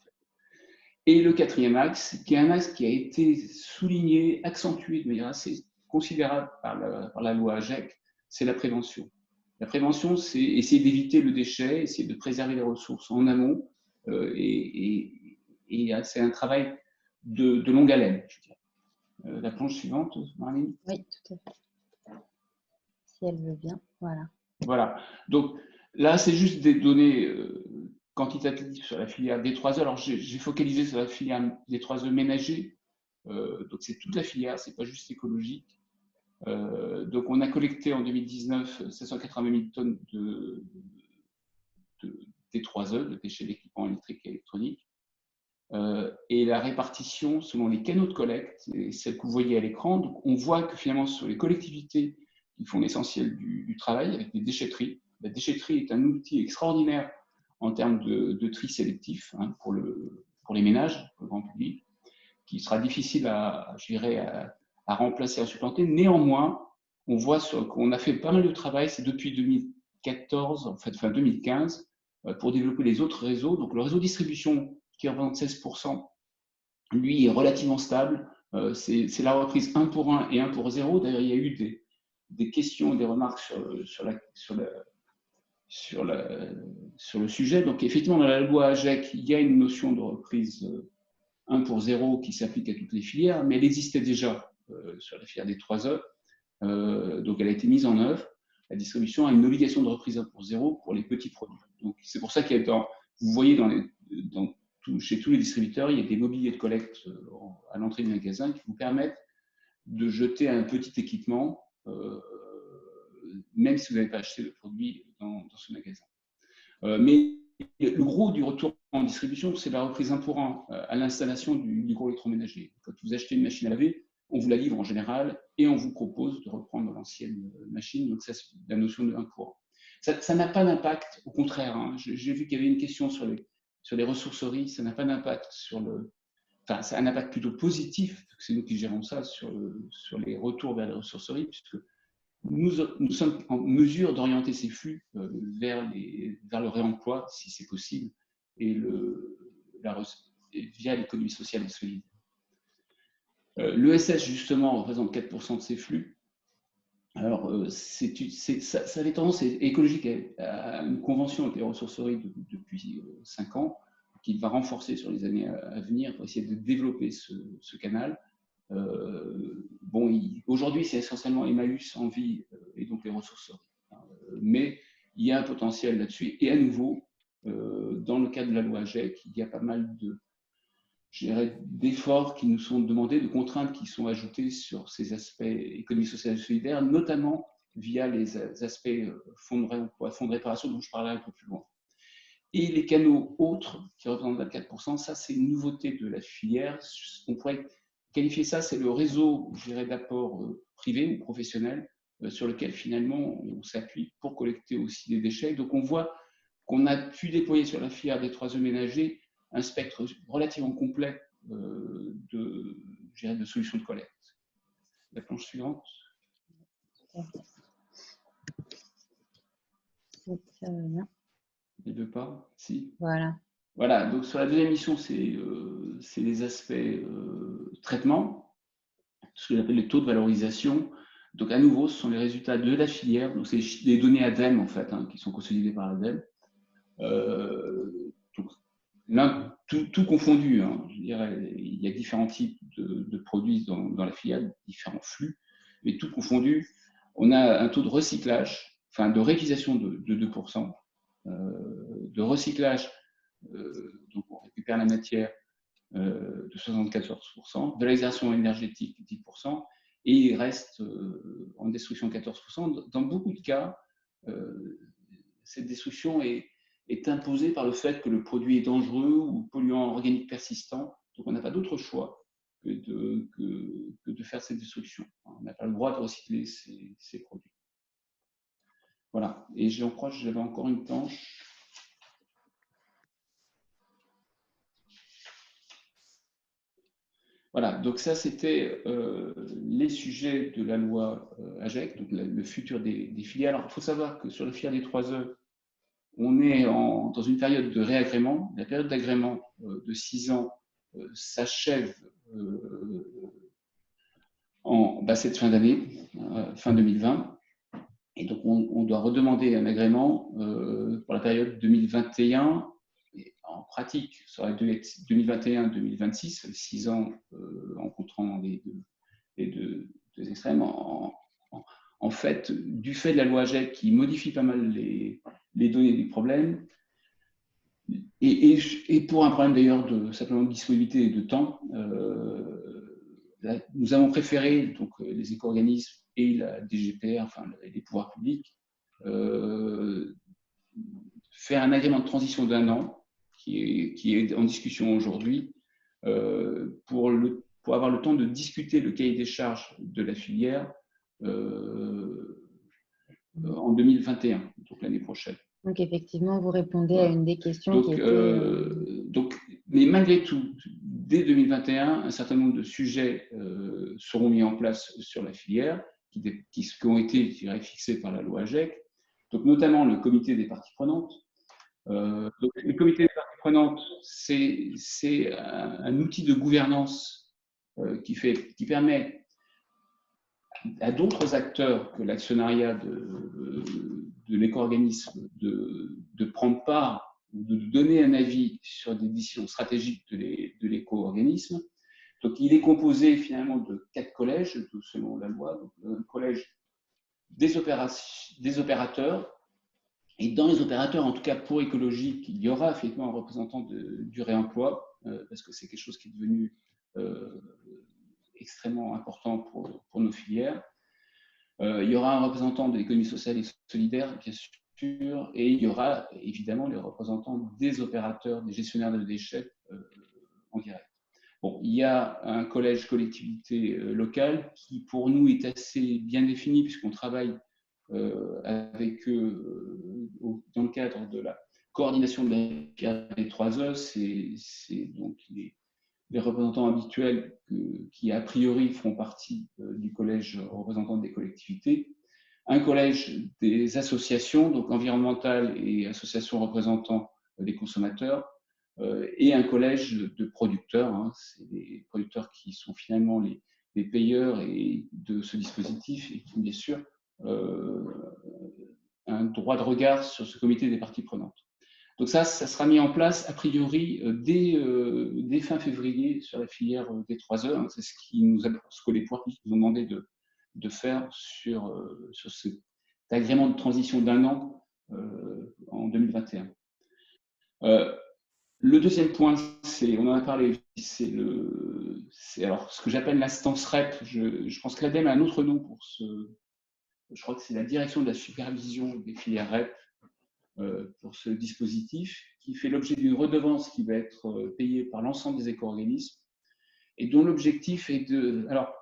Et le quatrième axe, qui est un axe qui a été souligné, accentué de manière assez considérable par la loi AGEC, c'est la prévention. La prévention, c'est essayer d'éviter le déchet, essayer de préserver les ressources en amont, et c'est un travail de longue haleine, je dirais. La planche suivante, Marlene. Oui, tout à fait. Si elle veut bien, voilà. Voilà. Donc là, c'est juste des données quantitatives sur la filière D3E. Alors, j'ai focalisé sur la filière D3E ménager. Donc, c'est toute la filière, c'est pas juste écologique. Donc, on a collecté en 2019 780 000 tonnes de D3E, de déchets d'équipements électriques et électroniques. Et la répartition selon les canaux de collecte, c'est celle que vous voyez à l'écran. Donc, on voit que finalement, sur les collectivités qui font l'essentiel du travail, avec les déchetteries, la déchetterie est un outil extraordinaire en termes de tri sélectif, hein, pour les ménages, pour le grand public, qui sera difficile à remplacer, à supplanter. Néanmoins, on voit qu'on a fait pas mal de travail, c'est depuis 2014, en fait, fin 2015, pour développer les autres réseaux. Donc, le réseau de distribution, qui représente 16%, lui est relativement stable. C'est la reprise 1 pour 1 et 1 pour 0. D'ailleurs, il y a eu des questions, des remarques sur le sujet. Donc, effectivement, dans la loi AGEC, il y a une notion de reprise 1 pour 0 qui s'applique à toutes les filières, mais elle existait déjà sur la filière des 3E. Donc, elle a été mise en œuvre. La distribution a une obligation de reprise 1 pour 0 pour les petits produits. Donc, c'est pour ça qu'il y a vous voyez chez tous les distributeurs, il y a des mobiliers de collecte à l'entrée du magasin qui vous permettent de jeter un petit équipement, même si vous n'avez pas acheté le produit dans ce magasin. Mais le gros du retour en distribution, c'est la reprise 1 pour 1 à l'installation du gros électroménager. Quand vous achetez une machine à laver, on vous la livre en général et on vous propose de reprendre l'ancienne machine. Donc ça, c'est la notion de 1 pour 1. Ça n'a pas d'impact, au contraire. Hein. J'ai vu qu'il y avait une question sur les ressourceries, ça n'a pas d'impact sur le... Enfin, ça a un impact plutôt positif, parce que c'est nous qui gérons ça, sur les retours vers les ressourceries, puisque nous sommes en mesure d'orienter ces flux vers le réemploi, si c'est possible, et via l'économie sociale et solidaire. L'ESS, justement, représente 4% de ces flux. Alors, ça avait tendance écologique à une convention avec les ressourceries depuis 5 ans, qui va renforcer sur les années à venir pour essayer de développer ce canal. Aujourd'hui, c'est essentiellement Emmaüs, Envie et donc les ressourceries. Mais il y a un potentiel là-dessus. Et à nouveau, dans le cadre de la loi AGEC, il y a pas mal d'efforts qui nous sont demandés, de contraintes qui sont ajoutées sur ces aspects économie sociale et solidaire, notamment via les aspects fonds de réemploi, fonds de réparation dont je parlerai un peu plus loin. Et les canaux autres, qui représentent 24%, ça c'est une nouveauté de la filière. On pourrait qualifier ça, c'est le réseau, je dirais, d'apport privé ou professionnel sur lequel finalement on s'appuie pour collecter aussi des déchets. Donc on voit qu'on a pu déployer sur la filière des 3E ménagers un spectre relativement complet de solutions de collecte. La planche suivante. Les deux pas, si. Voilà. Voilà, donc sur la deuxième mission, c'est les aspects traitement, ce que j'appelle les taux de valorisation. Donc à nouveau, ce sont les résultats de la filière, donc c'est des données ADEME en fait, qui sont consolidées par l'ADEME. Tout confondu, je dirais, il y a différents types de produits dans la filière, différents flux, mais tout confondu, on a un taux de recyclage, enfin de réutilisation de 2%, de recyclage, donc on récupère la matière de 74%, valorisation énergétique 10%, et il reste en destruction 14%. Dans beaucoup de cas, cette destruction est imposée par le fait que le produit est dangereux ou polluant organique persistant. Donc on n'a pas d'autre choix que de faire cette destruction. On n'a pas le droit de recycler ces produits. Voilà, et j'en crois que j'avais encore une planche. Voilà, donc ça c'était les sujets de la loi AGEC, donc le futur des filières. Alors il faut savoir que sur la filière des 3E, on est dans une période de réagrément. La période d'agrément de 6 ans s'achève cette fin d'année, fin 2020. Et donc, on doit redemander un agrément pour la période 2021. Et en pratique, ça aurait dû être 2021-2026, 6 ans en comptant les deux extrêmes. En fait, du fait de la loi AGEC qui modifie pas mal les données du problème, et pour un problème d'ailleurs simplement de disponibilité et de temps, nous avons préféré, donc les éco-organismes et la DGPR, enfin les pouvoirs publics, faire un agrément de transition d'1 an qui est en discussion aujourd'hui pour avoir le temps de discuter le cahier des charges de la filière en 2021, donc l'année prochaine. Donc effectivement, vous répondez à une des questions donc, qui était… mais malgré tout, dès 2021, un certain nombre de sujets seront mis en place sur la filière qui ont été, je dirais, fixés par la loi AGEC, donc notamment le comité des parties prenantes. Donc, le comité des parties prenantes, c'est un outil de gouvernance qui permet à d'autres acteurs que l'actionnariat de l'éco-organisme de prendre part ou de donner un avis sur des décisions stratégiques de l'éco-organisme. Donc, il est composé finalement de 4 collèges, selon la loi. Donc, un collège des opérateurs. Et dans les opérateurs, en tout cas pour écologique, il y aura effectivement un représentant du réemploi, parce que c'est quelque chose qui est devenu extrêmement important pour nos filières. Il y aura un représentant de l'économie sociale et solidaire, bien sûr, et il y aura évidemment les représentants des opérateurs, des gestionnaires de déchets en direct. Bon, il y a un collège collectivité locale qui, pour nous, est assez bien défini puisqu'on travaille avec eux dans le cadre de la coordination de la filière des 3E. C'est donc les représentants habituels qui, a priori, font partie du collège représentant des collectivités. Un collège des associations, donc environnementales et associations représentant des consommateurs, et un collège de producteurs. Hein, c'est les producteurs qui sont finalement les payeurs de ce dispositif et qui, bien sûr, un droit de regard sur ce comité des parties prenantes. Donc ça sera mis en place a priori dès fin février sur la filière des 3E. Hein, c'est ce que les pouvoirs publics nous ont demandé de faire sur cet agrément de transition d'1 an en 2021. Le deuxième point, on en a parlé, c'est alors ce que j'appelle l'instance REP. Je pense que l'ADEME a un autre nom pour je crois que c'est la direction de la supervision des filières REP pour ce dispositif, qui fait l'objet d'une redevance qui va être payée par l'ensemble des éco-organismes et dont l'objectif est de... Alors,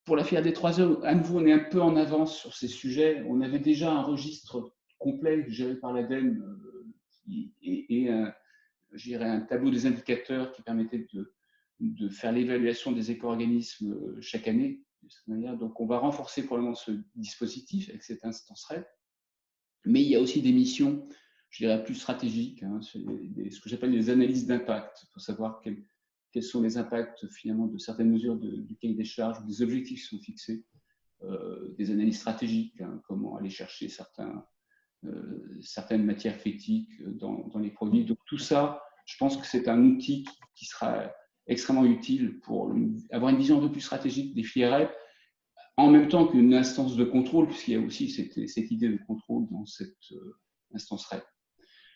pour la filière des 3E, à nouveau, on est un peu en avance sur ces sujets. On avait déjà un registre complet géré par l'ADEME et un tableau des indicateurs qui permettait de faire l'évaluation des éco-organismes chaque année. De cette manière. Donc, on va renforcer probablement ce dispositif avec cette instance REP. Mais il y a aussi des missions, je dirais, plus stratégiques, hein, ce que j'appelle les analyses d'impact. Il faut savoir quels sont les impacts finalement de certaines mesures du cahier des charges, des objectifs qui sont fixés, des analyses stratégiques, hein, comment aller chercher certaines matières critiques dans les produits. Donc tout ça, je pense que c'est un outil qui sera extrêmement utile pour avoir une vision un peu plus stratégique des filières REP, en même temps qu'une instance de contrôle, puisqu'il y a aussi cette idée de contrôle dans cette instance REP.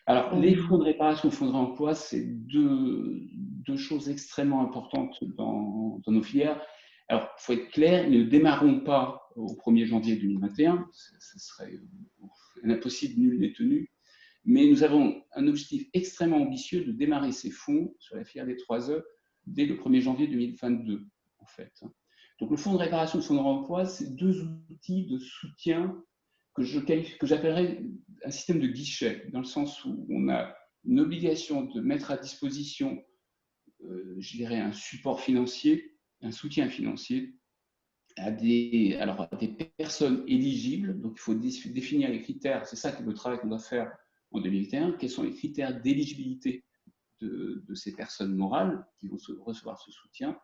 Alors, les fonds de réparation, fonds de réemploi, c'est deux choses extrêmement importantes dans nos filières. Alors, il faut être clair, ils ne démarreront pas au 1er janvier 2021, ce serait impossible, nul n'est tenu, mais nous avons un objectif extrêmement ambitieux de démarrer ces fonds sur la filière des 3E dès le 1er janvier 2022, en fait. Donc, le fonds de réparation et le fonds de réemploi, c'est deux outils de soutien que j'appellerais un système de guichet, dans le sens où on a une obligation de mettre à disposition, je dirais, un support financier, un soutien financier à des personnes éligibles. Donc, il faut définir les critères. C'est ça que le travail qu'on doit faire en 2021. Quels sont les critères d'éligibilité de ces personnes morales qui vont recevoir ce soutien?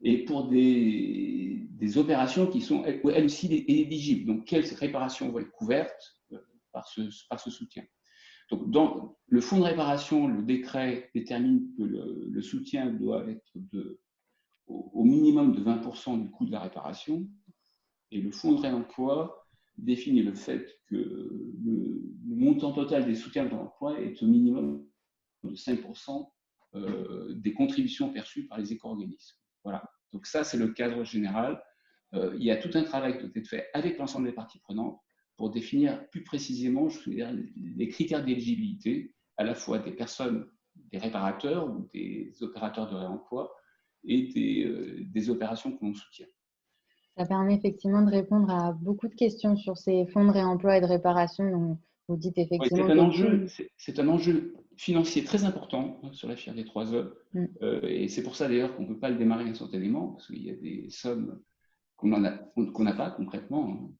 Et pour des opérations qui sont elles aussi éligibles. Donc, quelles réparations vont être couvertes par ce soutien? Donc, dans le fonds de réparation, le décret détermine que le soutien doit être au minimum de 20% du coût de la réparation. Et le fonds de réemploi définit le fait que le montant total des soutiens de réemploi est au minimum de 5% des contributions perçues par les éco-organismes. Voilà. Donc ça, c'est le cadre général. Il y a tout un travail qui doit être fait avec l'ensemble des parties prenantes pour définir plus précisément, je veux dire, les critères d'éligibilité, à la fois des personnes, des réparateurs ou des opérateurs de réemploi et des opérations que l'on soutient. Ça permet effectivement de répondre à beaucoup de questions sur ces fonds de réemploi et de réparation. Donc, vous dites effectivement. Oui, c'est un enjeu financier très important sur la filière des 3E. Et c'est pour ça d'ailleurs qu'on ne peut pas le démarrer instantanément, parce qu'il y a des sommes qu'on n'a pas concrètement, hein,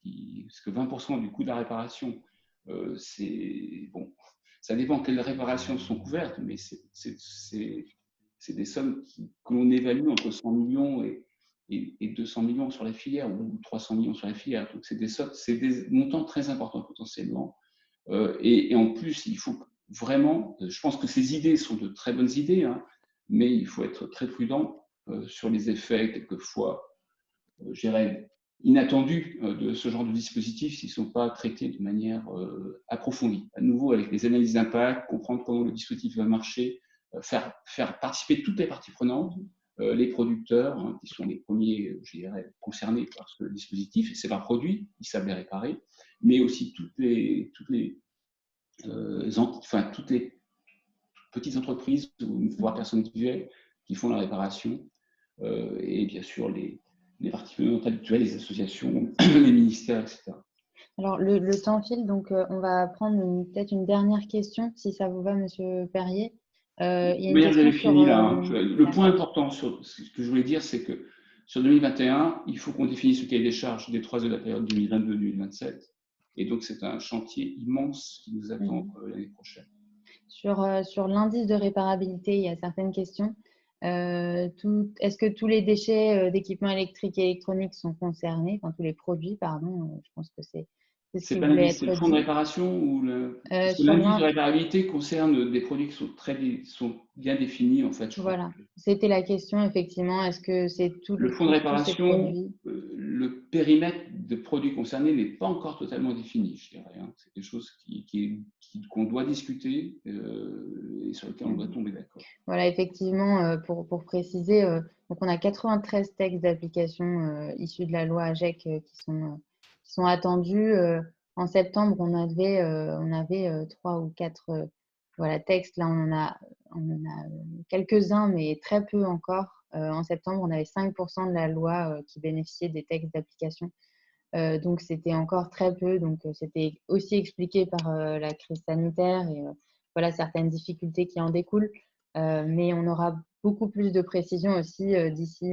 parce que 20% du coût de la réparation, c'est bon, ça dépend quelles réparations sont couvertes, mais c'est des sommes que l'on évalue entre 100 millions et 200 millions sur la filière, ou 300 millions sur la filière. Donc c'est des montants très importants potentiellement. Et en plus, il faut vraiment, je pense que ces idées sont de très bonnes idées, hein, mais il faut être très prudent sur les effets, quelquefois, je dirais, inattendus de ce genre de dispositifs s'ils ne sont pas traités de manière approfondie. À nouveau, avec les analyses d'impact, comprendre comment le dispositif va marcher, faire participer toutes les parties prenantes, les producteurs, hein, qui sont les premiers, je dirais, concernés par ce dispositif, et c'est leur produit, ils savent les réparer, mais aussi toutes les petites entreprises, voire personnes individuelles, qui font la réparation, et bien sûr les parties prenantes habituelles, les associations, les ministères, etc. Alors, le temps file, donc on va prendre peut-être une dernière question, si ça vous va, Monsieur Perrier. Il y a une J'avais question fini sur, là. Hein. Le point important, ce que je voulais dire, c'est que sur 2021, il faut qu'on définisse le cahier des charges des 3 de la période 2022-2027. Et donc, c'est un chantier immense qui nous attend l'année prochaine. Sur l'indice de réparabilité, il y a certaines questions. Est-ce que tous les déchets d'équipements électriques et électroniques sont concernés, enfin tous les produits, pardon, je pense que c'est ce C'est qui pas voulait l'indice, c'est être le fonds de dit. réparation ou parce que Sur l'indice de réparabilité concerne des produits qui sont bien définis en fait. Voilà, c'était la question effectivement. Est-ce que c'est tout le fonds de tous ces réparation, produits? Le périmètre de produits concernés n'est pas encore totalement défini, je dirais. Hein. C'est quelque chose qu'on doit discuter et sur lequel on doit tomber d'accord. Voilà, effectivement, pour préciser, donc on a 93 textes d'application issus de la loi AGEC qui sont attendus. En septembre, on avait 3 ou 4 voilà, textes. Là, on en a quelques-uns, mais très peu encore. En septembre, on avait 5% de la loi qui bénéficiait des textes d'application. Donc, c'était encore très peu. Donc, c'était aussi expliqué par la crise sanitaire et voilà, certaines difficultés qui en découlent. Mais on aura beaucoup plus de précision aussi d'ici,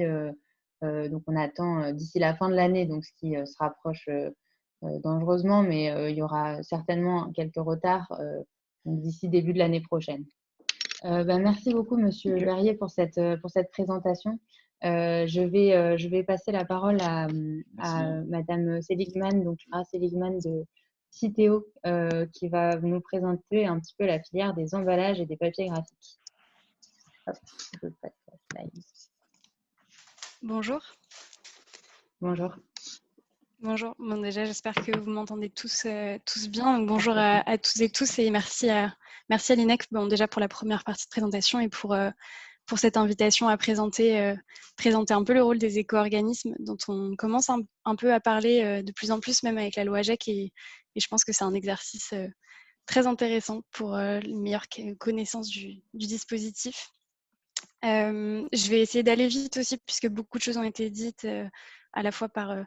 donc on attend d'ici la fin de l'année, donc ce qui se rapproche dangereusement, mais il y aura certainement quelques retards donc d'ici début de l'année prochaine. Merci beaucoup, Monsieur Perrier, pour cette présentation. Je vais passer la parole à Madame Seligman, donc Clara Seligman de Citeo, qui va nous présenter un petit peu la filière des emballages et des papiers graphiques. Hop, je passe la slide. Bonjour. Bonjour. Bonjour. Bon, déjà, j'espère que vous m'entendez tous bien. Donc, bonjour à toutes et tous et merci à l'INEC déjà pour la première partie de présentation et pour cette invitation à présenter un peu le rôle des éco-organismes dont on commence un peu à parler de plus en plus, même avec la loi AGEC et je pense que c'est un exercice très intéressant pour une meilleure connaissance du dispositif. Je vais essayer d'aller vite aussi puisque beaucoup de choses ont été dites à la fois par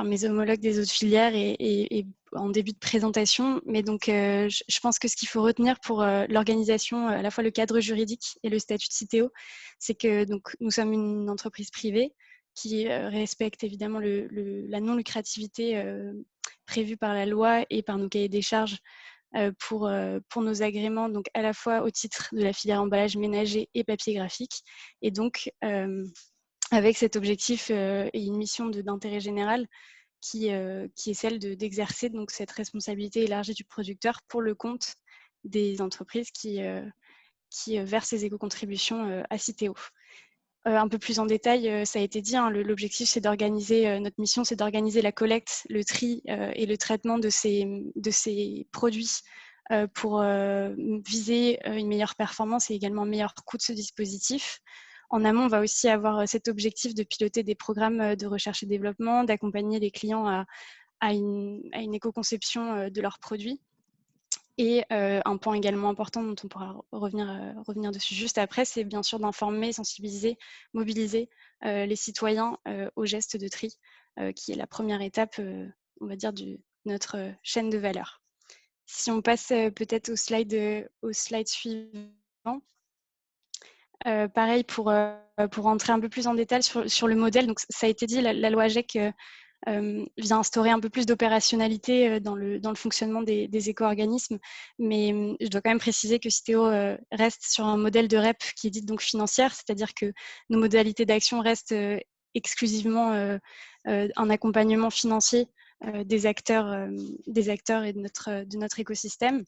mes homologues des autres filières et en début de présentation. Mais donc, je pense que ce qu'il faut retenir pour l'organisation, à la fois le cadre juridique et le statut de Citeo, c'est que donc, nous sommes une entreprise privée qui respecte évidemment la non-lucrativité prévue par la loi et par nos cahiers des charges pour nos agréments, donc à la fois au titre de la filière emballage ménager et papier graphique. Et donc, avec cet objectif et une mission d'intérêt général qui est celle d'exercer donc cette responsabilité élargie du producteur pour le compte des entreprises qui versent ces éco-contributions à Citeo. Un peu plus en détail, ça a été dit, hein, l'objectif c'est d'organiser, notre mission c'est d'organiser la collecte, le tri et le traitement de ces produits pour viser une meilleure performance et également un meilleur coût de ce dispositif. En amont, on va aussi avoir cet objectif de piloter des programmes de recherche et développement, d'accompagner les clients à une éco-conception de leurs produits. Et un point également important dont on pourra revenir dessus juste après, c'est bien sûr d'informer, sensibiliser, mobiliser les citoyens au geste de tri, qui est la première étape, on va dire, de notre chaîne de valeur. Si on passe peut-être au slide suivant. Pareil, pour rentrer un peu plus en détail sur le modèle, donc ça a été dit, la loi AGEC vient instaurer un peu plus d'opérationnalité dans le fonctionnement des éco-organismes, mais je dois quand même préciser que Citeo reste sur un modèle de REP qui est dit donc financière, c'est-à-dire que nos modalités d'action restent exclusivement un accompagnement financier des acteurs et de notre écosystème.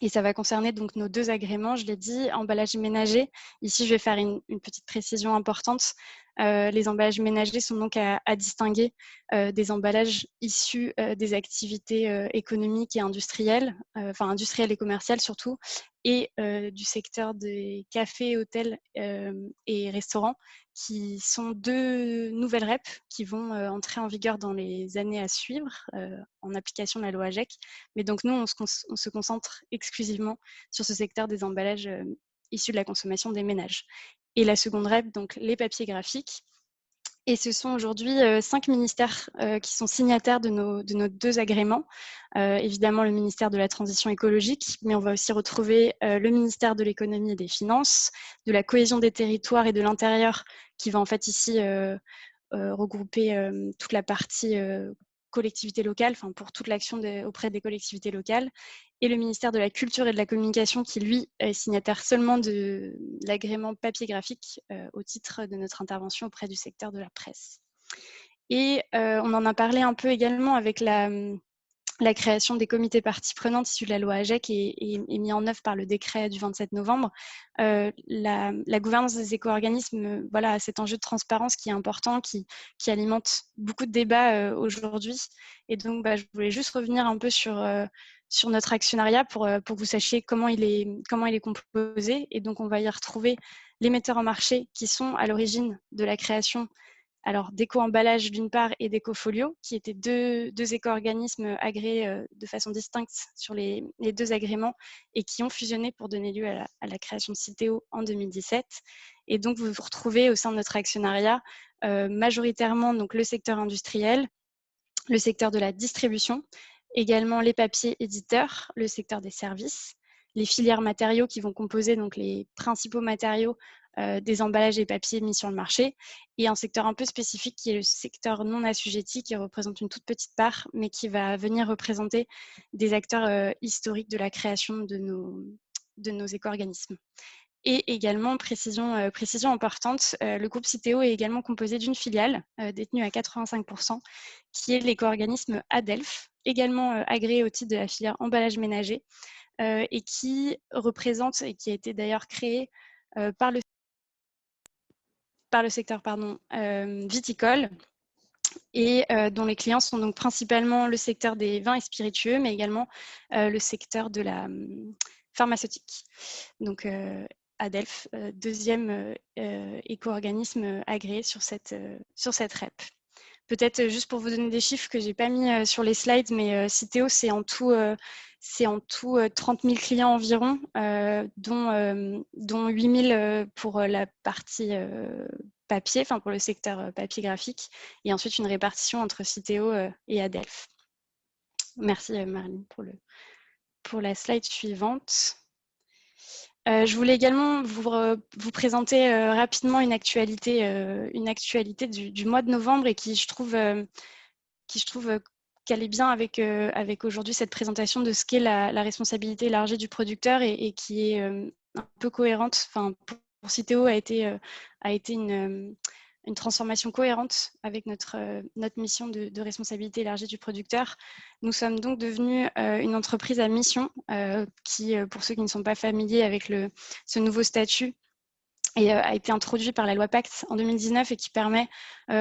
Et ça va concerner donc nos 2 agréments, je l'ai dit, emballage ménager. Ici, je vais faire une petite précision importante. Les emballages ménagers sont donc à distinguer des emballages issus des activités économiques et industrielles, enfin industrielles et commerciales surtout, et du secteur des cafés, hôtels et restaurants, qui sont 2 nouvelles REP qui vont entrer en vigueur dans les années à suivre en application de la loi AGEC. Mais donc nous, on se concentre exclusivement sur ce secteur des emballages issus de la consommation des ménages. et la seconde REP, donc les papiers graphiques. Et ce sont aujourd'hui 5 ministères qui sont signataires de nos 2 agréments. Évidemment, le ministère de la Transition écologique, mais on va aussi retrouver le ministère de l'Économie et des Finances, de la Cohésion des territoires et de l'Intérieur, qui va en fait ici regrouper toute la partie collectivité locale, enfin pour toute l'action auprès des collectivités locales, et le ministère de la Culture et de la Communication qui, lui, est signataire seulement de l'agrément papier graphique au titre de notre intervention auprès du secteur de la presse. Et on en a parlé un peu également avec la création des comités parties prenantes issus de la loi AGEC et mis en œuvre par le décret du 27 novembre. La gouvernance des éco-organismes a cet enjeu de transparence qui est important, qui alimente beaucoup de débats aujourd'hui. Et donc, je voulais juste revenir un peu sur notre actionnariat pour que vous sachiez comment il est composé. Et donc, on va y retrouver les metteurs en marché qui sont à l'origine de la création d'Éco-Emballage d'une part et d'Éco-Folio, qui étaient deux éco-organismes agréés de façon distincte sur les 2 agréments et qui ont fusionné pour donner lieu à la création de Citeo en 2017. Et donc, vous vous retrouvez au sein de notre actionnariat majoritairement donc, le secteur industriel, le secteur de la distribution, également les papiers éditeurs, le secteur des services, les filières matériaux qui vont composer donc, les principaux matériaux des emballages et papiers mis sur le marché, et un secteur un peu spécifique qui est le secteur non assujetti, qui représente une toute petite part, mais qui va venir représenter des acteurs historiques de la création de nos éco-organismes. Et également, précision importante, le groupe Citeo est également composé d'une filiale détenue à 85%, qui est l'éco-organisme Adelph, également agréé au titre de la filière emballage ménager, et qui représente, et qui a été d'ailleurs créé par le secteur viticole, et dont les clients sont donc principalement le secteur des vins et spiritueux, mais également le secteur de la pharmaceutique. Donc, Adelph, deuxième éco-organisme agréé sur cette REP. Peut-être juste pour vous donner des chiffres que je n'ai pas mis sur les slides, mais Citeo, c'est en tout 30 000 clients environ, dont 8 000 pour la partie papier, enfin pour le secteur papier graphique, et ensuite une répartition entre Citeo et Adelph. Merci Marlene pour la slide suivante. Je voulais également vous présenter rapidement une actualité du mois de novembre et qui je trouve qu'elle est bien avec aujourd'hui cette présentation de ce qu'est la responsabilité élargie du producteur et qui est un peu cohérente. Enfin, pour Citeo a été une transformation cohérente avec notre mission de responsabilité élargie du producteur. Nous sommes donc devenus une entreprise à mission qui, pour ceux qui ne sont pas familiers avec ce nouveau statut, a été introduit par la loi Pacte en 2019 et qui permet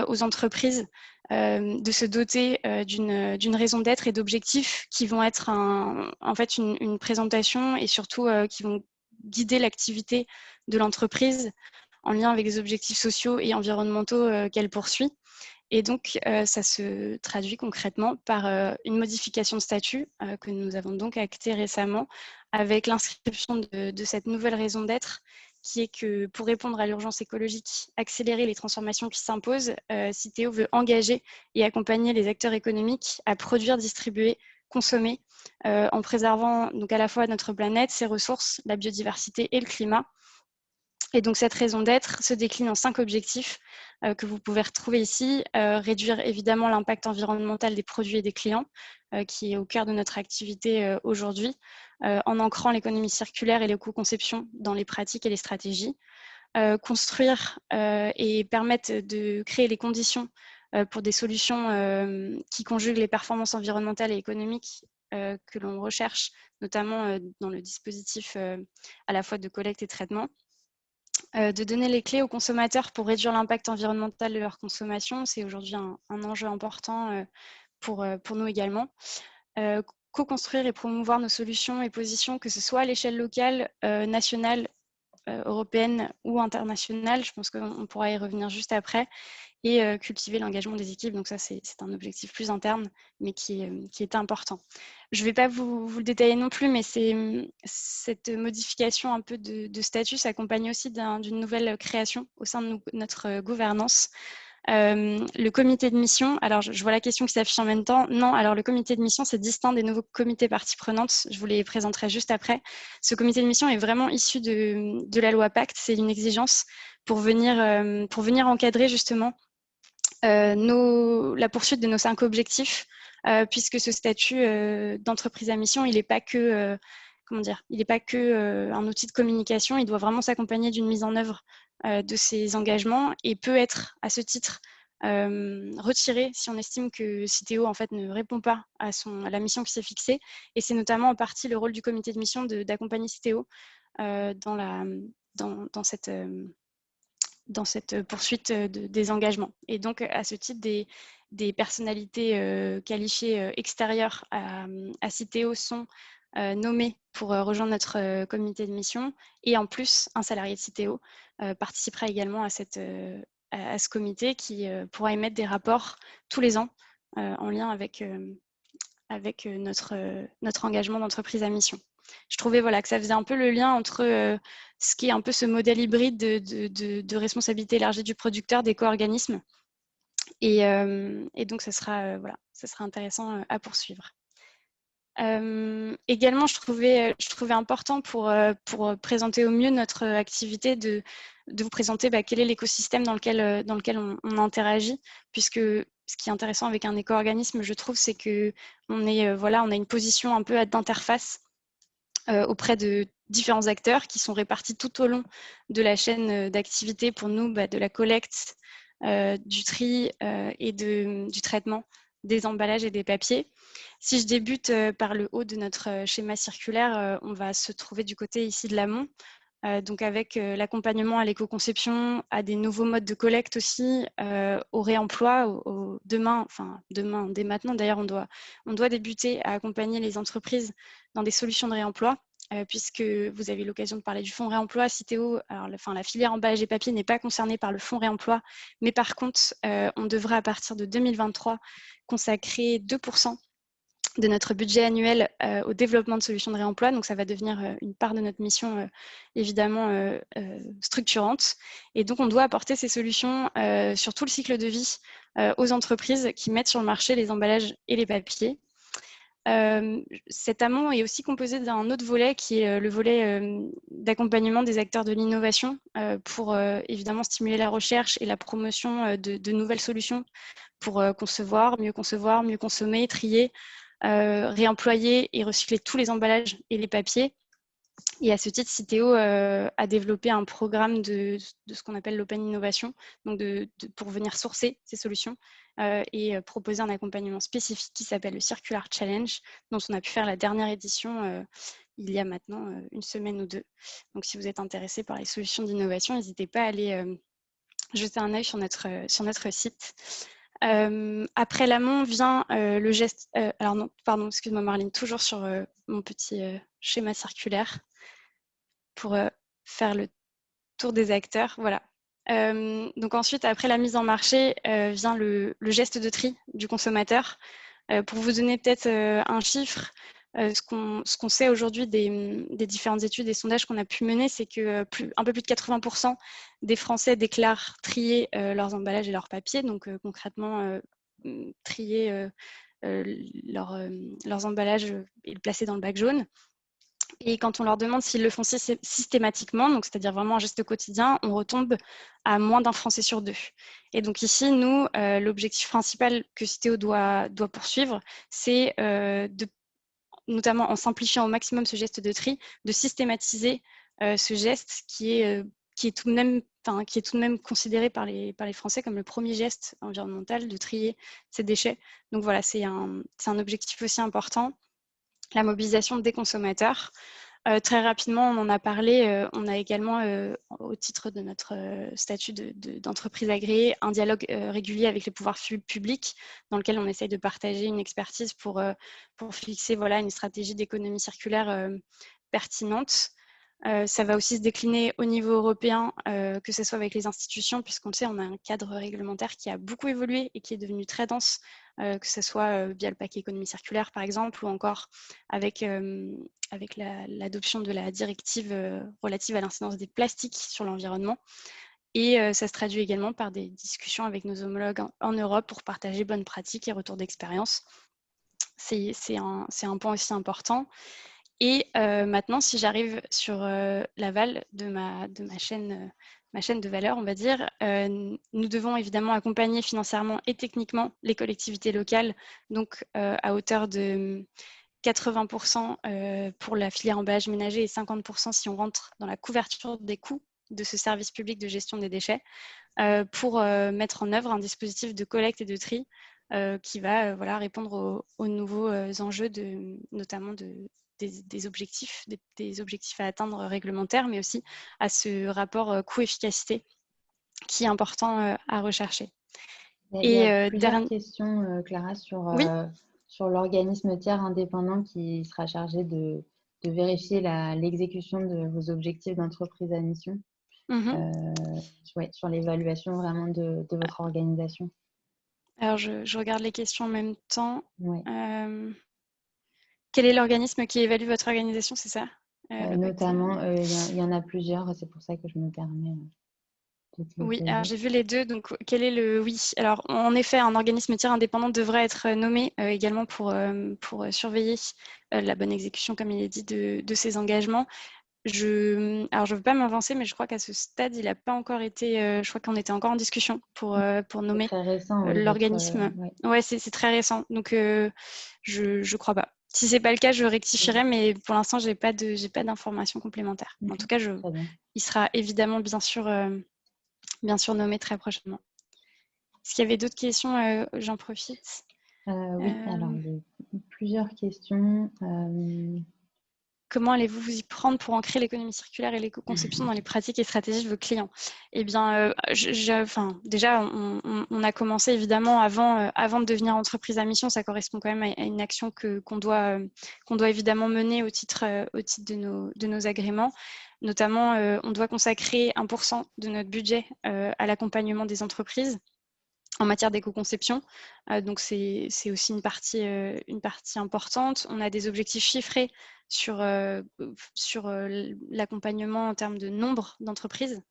aux entreprises de se doter d'une raison d'être et d'objectifs qui vont être en fait une présentation et surtout qui vont guider l'activité de l'entreprise en lien avec les objectifs sociaux et environnementaux qu'elle poursuit. Et donc, ça se traduit concrètement par une modification de statut que nous avons donc actée récemment avec l'inscription de cette nouvelle raison d'être qui est que pour répondre à l'urgence écologique, accélérer les transformations qui s'imposent, Citeo veut engager et accompagner les acteurs économiques à produire, distribuer, consommer en préservant donc à la fois notre planète, ses ressources, la biodiversité et le climat. Et donc, cette raison d'être se décline en 5 objectifs que vous pouvez retrouver ici. Réduire évidemment l'impact environnemental des produits et des clients, qui est au cœur de notre activité aujourd'hui, en ancrant l'économie circulaire et l'éco-conception dans les pratiques et les stratégies. Construire et permettre de créer les conditions pour des solutions qui conjuguent les performances environnementales et économiques que l'on recherche, notamment dans le dispositif à la fois de collecte et traitement. De donner les clés aux consommateurs pour réduire l'impact environnemental de leur consommation. C'est aujourd'hui un enjeu important pour nous également. Co-construire et promouvoir nos solutions et positions, que ce soit à l'échelle locale, nationale européenne ou internationale. Je pense qu'on pourra y revenir juste après. Et cultiver l'engagement des équipes. Donc ça, c'est un objectif plus interne, mais qui est important. Je ne vais pas vous le détailler non plus, mais cette modification un peu de statut s'accompagne aussi d'une nouvelle création au sein de notre gouvernance. Le comité de mission, alors je vois la question qui s'affiche en même temps. Non, alors le comité de mission, c'est distinct des nouveaux comités parties prenantes. Je vous les présenterai juste après. Ce comité de mission est vraiment issu de la loi Pacte. C'est une exigence pour venir encadrer justement la poursuite de nos 5 objectifs, puisque ce statut d'entreprise à mission, il n'est pas que, un outil de communication, il doit vraiment s'accompagner d'une mise en œuvre de ces engagements et peut être, à ce titre, retiré si on estime que Citeo en fait, ne répond pas à la mission qui s'est fixée. Et c'est notamment en partie le rôle du comité de mission d'accompagner Citeo dans cette poursuite des engagements. Et donc, à ce titre, des personnalités qualifiées extérieures à Citeo sont nommées pour rejoindre notre comité de mission. Et en plus, un salarié de Citeo participera également à ce comité qui pourra émettre des rapports tous les ans en lien avec notre engagement d'entreprise à mission. Je trouvais que ça faisait un peu le lien entre ce qui est un peu ce modèle hybride de responsabilité élargie du producteur, d'éco-organismes. Et donc, ça sera intéressant à poursuivre. Également, je trouvais important pour présenter au mieux notre activité de vous présenter quel est l'écosystème dans lequel on interagit, puisque ce qui est intéressant avec un éco-organisme, je trouve, c'est qu'on a une position un peu d'interface auprès de différents acteurs qui sont répartis tout au long de la chaîne d'activité pour nous, de la collecte, du tri et du traitement des emballages et des papiers. Si je débute par le haut de notre schéma circulaire, on va se trouver du côté ici de l'amont, donc avec l'accompagnement à l'éco-conception, à des nouveaux modes de collecte aussi, au réemploi, demain, dès maintenant d'ailleurs, on doit débuter à accompagner les entreprises dans des solutions de réemploi, puisque vous avez eu l'occasion de parler du fonds réemploi. Citeo, la filière emballage et papier n'est pas concernée par le fonds réemploi, mais par contre, on devrait à partir de 2023 consacrer 2% de notre budget annuel au développement de solutions de réemploi. Donc, ça va devenir une part de notre mission évidemment structurante. Et donc, on doit apporter ces solutions sur tout le cycle de vie aux entreprises qui mettent sur le marché les emballages et les papiers. Cet amont est aussi composé d'un autre volet qui est le volet d'accompagnement des acteurs de l'innovation pour évidemment stimuler la recherche et la promotion de nouvelles solutions pour concevoir, mieux consommer, trier, réemployer et recycler tous les emballages et les papiers. Et à ce titre, Citeo a développé un programme de ce qu'on appelle l'Open Innovation, donc pour venir sourcer ces solutions et proposer un accompagnement spécifique qui s'appelle le Circular Challenge, dont on a pu faire la dernière édition il y a maintenant une semaine ou deux. Donc, si vous êtes intéressé par les solutions d'innovation, n'hésitez pas à aller jeter un œil sur notre site. Après l'amont vient le geste. Alors non, pardon, excuse-moi Marlene, toujours sur mon petit schéma circulaire pour faire le tour des acteurs. Voilà. Donc ensuite, après la mise en marché, vient le geste de tri du consommateur. Pour vous donner peut-être un chiffre, ce qu'on sait aujourd'hui des différentes études et sondages qu'on a pu mener, c'est que un peu plus de 80% des Français déclarent trier leurs emballages et leurs papiers, donc concrètement trier leurs emballages et le placer dans le bac jaune. Et quand on leur demande s'ils le font systématiquement, donc c'est-à-dire vraiment un geste quotidien, on retombe à moins d'un Français sur 2. Et donc ici, nous, l'objectif principal que Citeo doit poursuivre, c'est notamment en simplifiant au maximum ce geste de tri, de systématiser ce geste qui est tout de même considéré par les Français comme le premier geste environnemental de trier ces déchets. Donc voilà, c'est un objectif aussi important. La mobilisation des consommateurs. Très rapidement, on en a parlé. On a également, au titre de notre statut d'entreprise agréée, un dialogue régulier avec les pouvoirs publics dans lequel on essaye de partager une expertise pour fixer une stratégie d'économie circulaire pertinente. Ça va aussi se décliner au niveau européen, que ce soit avec les institutions, puisqu'on le sait, on a un cadre réglementaire qui a beaucoup évolué et qui est devenu très dense, que ce soit via le paquet économie circulaire, par exemple, ou encore avec l'adoption de la directive relative à l'incidence des plastiques sur l'environnement. Et ça se traduit également par des discussions avec nos homologues en Europe pour partager bonnes pratiques et retours d'expérience. C'est un point aussi important. Et maintenant, si j'arrive sur l'aval de ma chaîne de valeur, on va dire, nous devons évidemment accompagner financièrement et techniquement les collectivités locales, donc à hauteur de 80% pour la filière emballage ménager et 50% si on rentre dans la couverture des coûts de ce service public de gestion des déchets, pour mettre en œuvre un dispositif de collecte et de tri qui va répondre aux nouveaux enjeux, notamment des objectifs à atteindre réglementaires, mais aussi à ce rapport coût-efficacité qui est important à rechercher. Il y a plusieurs questions, Clara, sur l'organisme tiers indépendant qui sera chargé de vérifier l'exécution de vos objectifs d'entreprise à mission, sur l'évaluation vraiment de votre organisation. Alors, je regarde les questions en même temps. Ouais. Quel est l'organisme qui évalue votre organisation, c'est ça? Notamment, il y en a plusieurs, c'est pour ça que je me permets. Oui, alors j'ai vu les deux. Donc, quel est le... Oui, alors en effet, un organisme tiers indépendant devrait être nommé également pour surveiller la bonne exécution, comme il est dit, de ces engagements. Alors, je ne veux pas m'avancer, mais je crois qu'à ce stade, il n'a pas encore été... je crois qu'on était encore en discussion pour nommer l'organisme. Ouais, c'est très récent. Donc, je ne crois pas. Si ce n'est pas le cas, je rectifierai, mais pour l'instant, je n'ai pas d'informations complémentaires. En tout cas, il sera évidemment, bien sûr nommé très prochainement. Est-ce qu'il y avait d'autres questions? J'en profite. Oui, alors, il y a plusieurs questions. Comment allez-vous vous y prendre pour ancrer l'économie circulaire et l'éco-conception dans les pratiques et stratégies de vos clients? Eh bien, déjà, on a commencé évidemment avant de devenir entreprise à mission. Ça correspond quand même à une action qu'on doit évidemment mener au titre de nos agréments. Notamment, on doit consacrer 1% de notre budget à l'accompagnement des entreprises en matière d'éco-conception. Donc, c'est aussi une partie importante. On a des objectifs chiffrés sur l'accompagnement en termes de nombre d'entreprises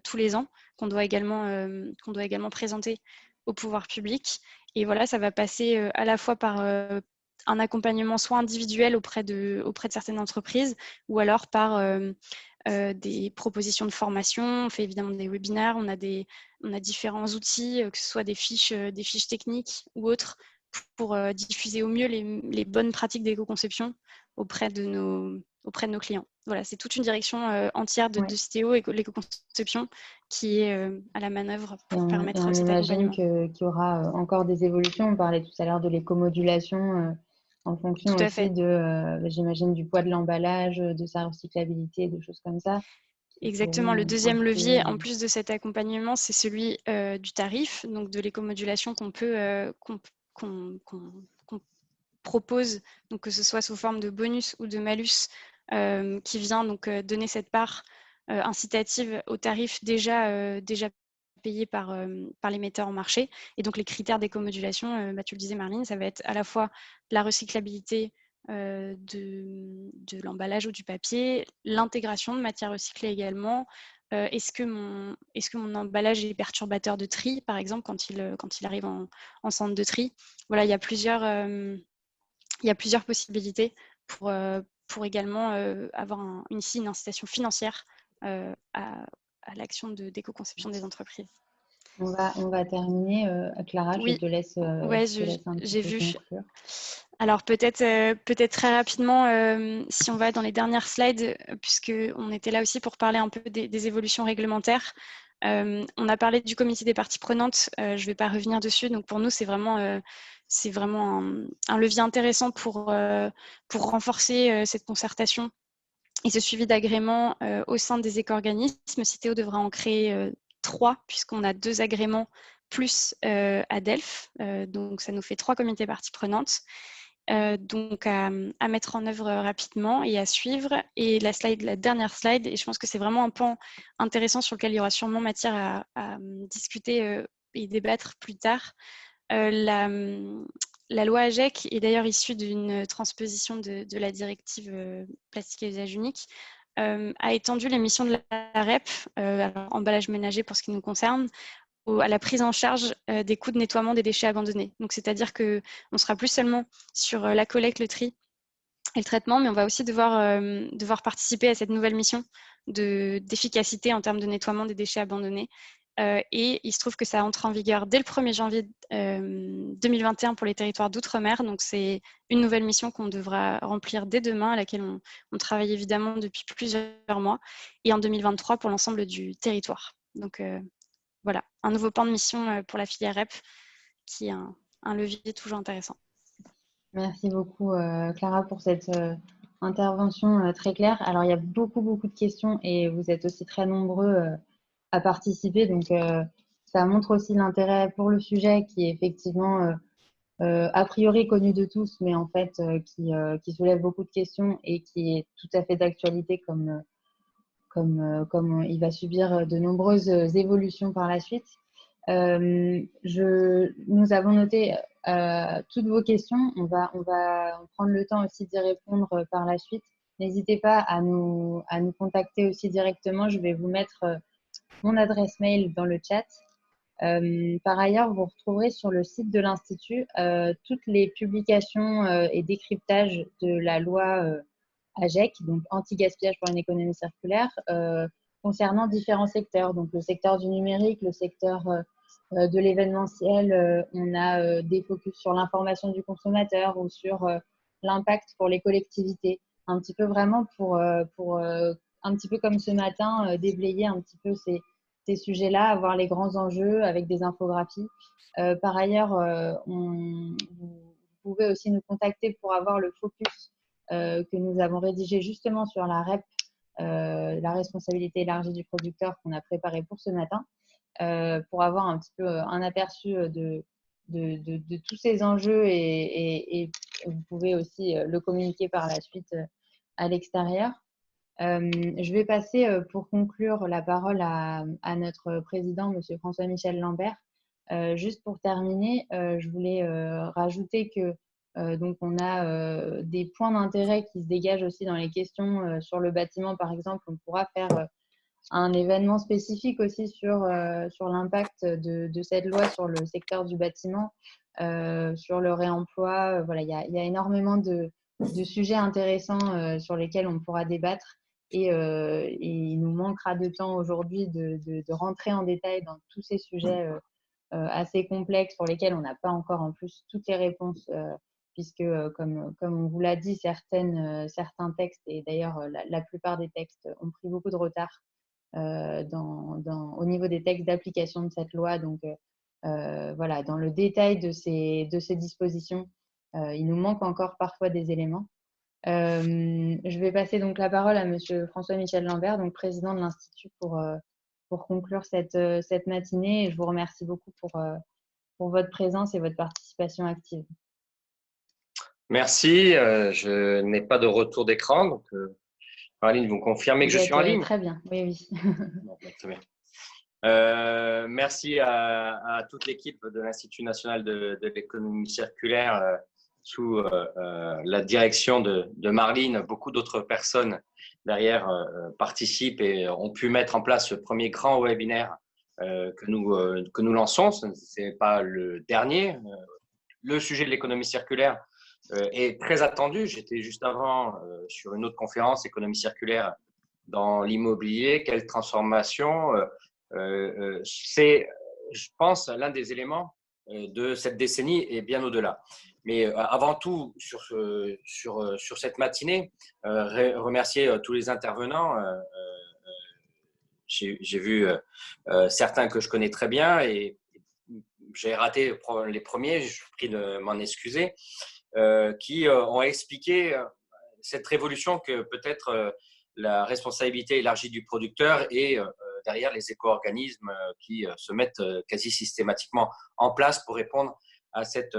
tous les ans qu'on doit également présenter au pouvoir public. Et voilà, ça va passer à la fois par un accompagnement soit individuel auprès de certaines entreprises ou alors par des propositions de formation. On fait évidemment des webinaires, on a différents outils, que ce soit des fiches techniques ou autres, pour diffuser au mieux les bonnes pratiques d'éco-conception auprès de nos clients. Voilà, c'est toute une direction entière de Citeo et l'éco-conception qui est à la manœuvre pour permettre cet accompagnement. On imagine qu'il y aura encore des évolutions. On parlait tout à l'heure de l'éco-modulation en fonction aussi j'imagine, du poids de l'emballage, de sa recyclabilité, de choses comme ça. Exactement. Le deuxième levier, en plus de cet accompagnement, c'est celui du tarif, donc de l'éco-modulation qu'on propose, donc que ce soit sous forme de bonus ou de malus, qui vient donc donner cette part incitative aux tarifs déjà payés par les metteurs en marché. Et donc les critères d'éco-modulation, tu le disais Marlene, ça va être à la fois la recyclabilité de l'emballage ou du papier, l'intégration de matières recyclées également. Est-ce que mon emballage est perturbateur de tri, par exemple, quand il arrive en centre de tri? Voilà, il y a plusieurs possibilités pour également avoir une incitation financière à l'action d'éco-conception des entreprises. On va terminer. Clara, oui. Je te laisse j'ai vu. Conclure. Alors peut-être très rapidement, si on va dans les dernières slides, puisqu'on était là aussi pour parler un peu des évolutions réglementaires. On a parlé du comité des parties prenantes, je ne vais pas revenir dessus. Donc pour nous, c'est vraiment un levier intéressant pour renforcer cette concertation et ce suivi d'agrément au sein des éco-organismes. Citeo devra en créer 3, puisqu'on a 2 agréments plus à Delft. Donc ça nous fait 3 comités parties prenantes. donc à mettre en œuvre rapidement et à suivre. Et la dernière slide, et je pense que c'est vraiment un pan intéressant sur lequel il y aura sûrement matière à discuter et débattre plus tard. La loi AGEC est d'ailleurs issue d'une transposition de la directive plastique à usage unique, a étendu les missions de la REP, alors emballage ménager pour ce qui nous concerne, à la prise en charge des coûts de nettoiement des déchets abandonnés. Donc, c'est-à-dire qu'on ne sera plus seulement sur la collecte, le tri et le traitement, mais on va aussi devoir participer à cette nouvelle mission d'efficacité en termes de nettoiement des déchets abandonnés. Et il se trouve que ça entre en vigueur dès le 1er janvier 2021 pour les territoires d'outre-mer. Donc, c'est une nouvelle mission qu'on devra remplir dès demain, à laquelle on travaille évidemment depuis plusieurs mois, et en 2023 pour l'ensemble du territoire. Donc, voilà, un nouveau pan de mission pour la filière REP, qui est un levier toujours intéressant. Merci beaucoup, Clara, pour cette intervention très claire. Alors, il y a beaucoup de questions et vous êtes aussi très nombreux à participer. Donc, ça montre aussi l'intérêt pour le sujet qui est effectivement a priori connu de tous, mais en fait qui soulève beaucoup de questions et qui est tout à fait d'actualité comme il va subir de nombreuses évolutions par la suite. Nous avons noté toutes vos questions. On va prendre le temps aussi d'y répondre par la suite. N'hésitez pas à nous contacter aussi directement. Je vais vous mettre mon adresse mail dans le chat. Par ailleurs, vous retrouverez sur le site de l'Institut toutes les publications et décryptages de la loi AGEC, donc anti-gaspillage pour une économie circulaire, concernant différents secteurs. Donc le secteur du numérique, le secteur de l'événementiel, on a des focus sur l'information du consommateur ou sur l'impact pour les collectivités. Un petit peu vraiment pour un petit peu comme ce matin, déblayer un petit peu ces sujets-là, avoir les grands enjeux avec des infographies. Par ailleurs, vous pouvez aussi nous contacter pour avoir le focus que nous avons rédigé justement sur la REP, la responsabilité élargie du producteur, qu'on a préparé pour ce matin, pour avoir un petit peu un aperçu de tous ces enjeux et vous pouvez aussi le communiquer par la suite à l'extérieur. Je vais passer pour conclure la parole à notre président, monsieur François-Michel Lambert. Juste pour terminer, je voulais rajouter que donc on a des points d'intérêt qui se dégagent aussi dans les questions sur le bâtiment, par exemple. On pourra faire un événement spécifique aussi sur l'impact de cette loi sur le secteur du bâtiment, sur le réemploi. Voilà, il y a énormément de sujets intéressants sur lesquels on pourra débattre. Et il nous manquera de temps aujourd'hui de rentrer en détail dans tous ces sujets assez complexes pour lesquels on n'a pas encore en plus toutes les réponses, puisque comme on vous l'a dit, certains textes, et d'ailleurs la plupart des textes ont pris beaucoup de retard au niveau des textes d'application de cette loi. Donc voilà, dans le détail de ces dispositions, il nous manque encore parfois des éléments. Je vais passer donc la parole à monsieur François-Michel Lambert, donc président de l'Institut, pour conclure cette matinée. Et je vous remercie beaucoup pour votre présence et votre participation active. Merci. Je n'ai pas de retour d'écran. Donc, Marlene, vous confirmez que je suis en ligne? Très bien, oui. Bon, très bien. Merci à toute l'équipe de l'Institut national de l'économie circulaire sous la direction de Marlene. Beaucoup d'autres personnes derrière participent et ont pu mettre en place ce premier grand webinaire que nous lançons. Ce n'est pas le dernier. Le sujet de l'économie circulaire est très attendu. J'étais juste avant sur une autre conférence, économie circulaire dans l'immobilier. Quelle transformation c'est, je pense, l'un des éléments de cette décennie et bien au-delà. Mais avant tout, sur cette matinée, remercier tous les intervenants. J'ai vu certains que je connais très bien et j'ai raté les premiers, je prie de m'en excuser, qui ont expliqué cette révolution que peut-être la responsabilité élargie du producteur et derrière les éco-organismes qui se mettent quasi systématiquement en place pour répondre à cette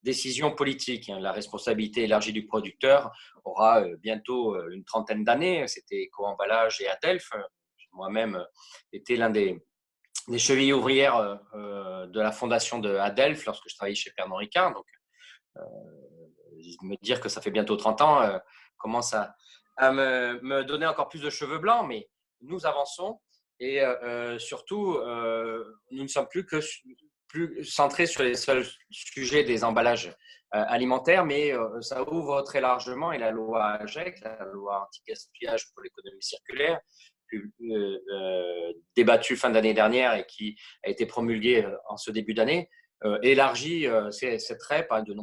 décision politique. La responsabilité élargie du producteur aura bientôt une trentaine d'années. C'était Eco-Emballage et Adelph. Moi-même était l'un des chevilles ouvrières de la fondation de Adelph lorsque je travaillais chez Pernod Ricard. Donc, me dire que ça fait bientôt 30 ans commence à me donner encore plus de cheveux blancs, mais nous avançons et surtout, nous ne sommes plus centrés sur les seuls sujets des emballages alimentaires, mais ça ouvre très largement et la loi AGEC, la loi anti-gaspillage pour l'économie circulaire, débattue fin d'année dernière et qui a été promulguée en ce début d'année, élargit cette REP à de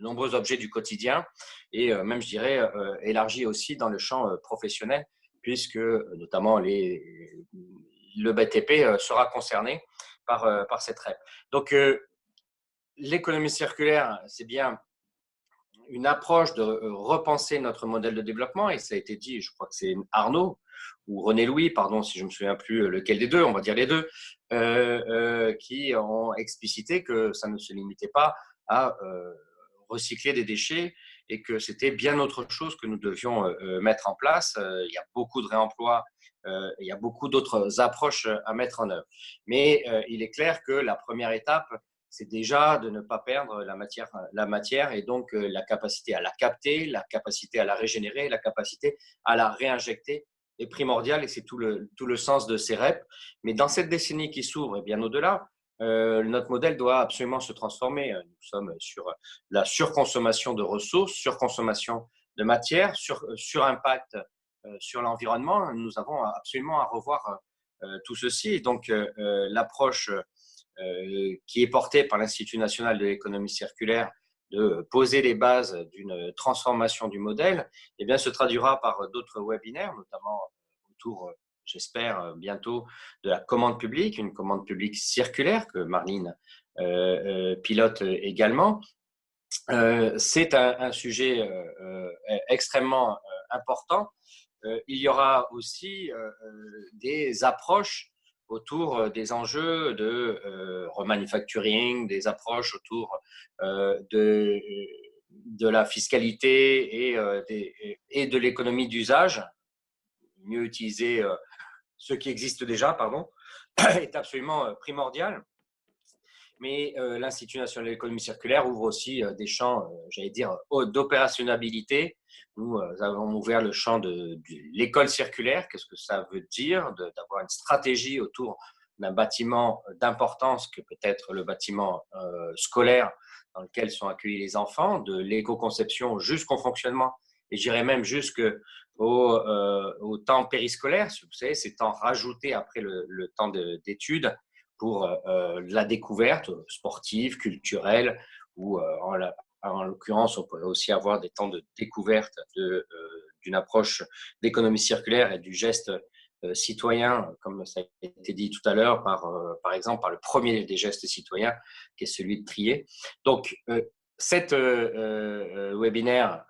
nombreux objets du quotidien et même, je dirais, élargi aussi dans le champ professionnel, puisque notamment le BTP sera concerné par cette REP. Donc, l'économie circulaire, c'est bien une approche de repenser notre modèle de développement, et ça a été dit, je crois que c'est Arnaud ou René Louis, pardon si je ne me souviens plus lequel des deux, on va dire les deux, qui ont explicité que ça ne se limitait pas à recycler des déchets et que c'était bien autre chose que nous devions mettre en place. Il y a beaucoup de réemploi, il y a beaucoup d'autres approches à mettre en œuvre. Mais il est clair que la première étape, c'est déjà de ne pas perdre la matière et donc la capacité à la capter, la capacité à la régénérer, la capacité à la réinjecter est primordiale et c'est tout le sens de ces REP. Mais dans cette décennie qui s'ouvre et bien au-delà, notre modèle doit absolument se transformer. Nous sommes sur la surconsommation de ressources, surconsommation de matière, sur-impact sur l'environnement. Nous avons absolument à revoir tout ceci. Et donc, l'approche qui est portée par l'Institut national de l'économie circulaire de poser les bases d'une transformation du modèle, eh bien, se traduira par d'autres webinaires, notamment autour j'espère bientôt, de la commande publique, une commande publique circulaire que Marlene pilote également. C'est un sujet extrêmement important. Il y aura aussi des approches autour des enjeux de remanufacturing, des approches autour de la fiscalité et de l'économie d'usage. Mieux utiliser ce qui existe déjà, pardon, est absolument primordial. Mais l'Institut national de l'économie circulaire ouvre aussi des champs, j'allais dire, d'opérationnalité. Nous avons ouvert le champ de l'école circulaire. Qu'est-ce que ça veut dire d'avoir une stratégie autour d'un bâtiment d'importance que peut être le bâtiment scolaire dans lequel sont accueillis les enfants, de l'éco-conception jusqu'au fonctionnement, et j'irais même jusqu'au temps périscolaire, vous savez, ces temps rajoutés après le temps d'études pour la découverte sportive, culturelle, ou en l'occurrence, on pourrait aussi avoir des temps de découverte d'une approche d'économie circulaire et du geste citoyen, comme ça a été dit tout à l'heure, par exemple, par le premier des gestes citoyens, qui est celui de trier. Donc, cet webinaire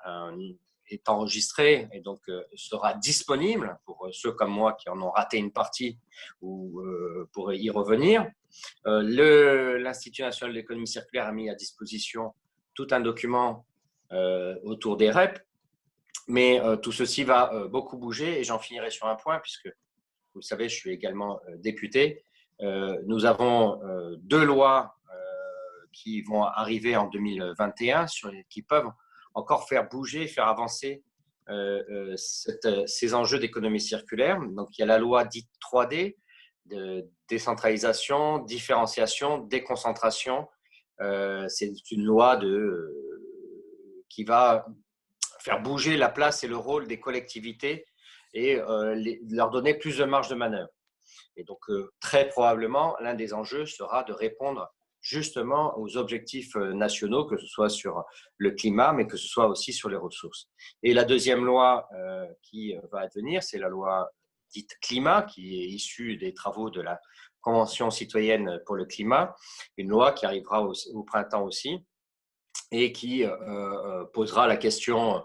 est enregistré et donc sera disponible pour ceux comme moi qui en ont raté une partie ou pour y revenir. L'Institut national de l'économie circulaire a mis à disposition tout un document autour des REP, mais tout ceci va beaucoup bouger et j'en finirai sur un point puisque, vous le savez, je suis également député. Nous avons 2 lois qui vont arriver en 2021 qui peuvent encore faire bouger, faire avancer ces enjeux d'économie circulaire. Donc, il y a la loi dite 3D, de décentralisation, différenciation, déconcentration. C'est une loi qui va faire bouger la place et le rôle des collectivités et leur donner plus de marge de manœuvre. Et donc, très probablement, l'un des enjeux sera de répondre justement aux objectifs nationaux, que ce soit sur le climat, mais que ce soit aussi sur les ressources. Et la deuxième loi qui va advenir, c'est la loi dite climat, qui est issue des travaux de la Convention citoyenne pour le climat, une loi qui arrivera au printemps aussi, et qui posera la question,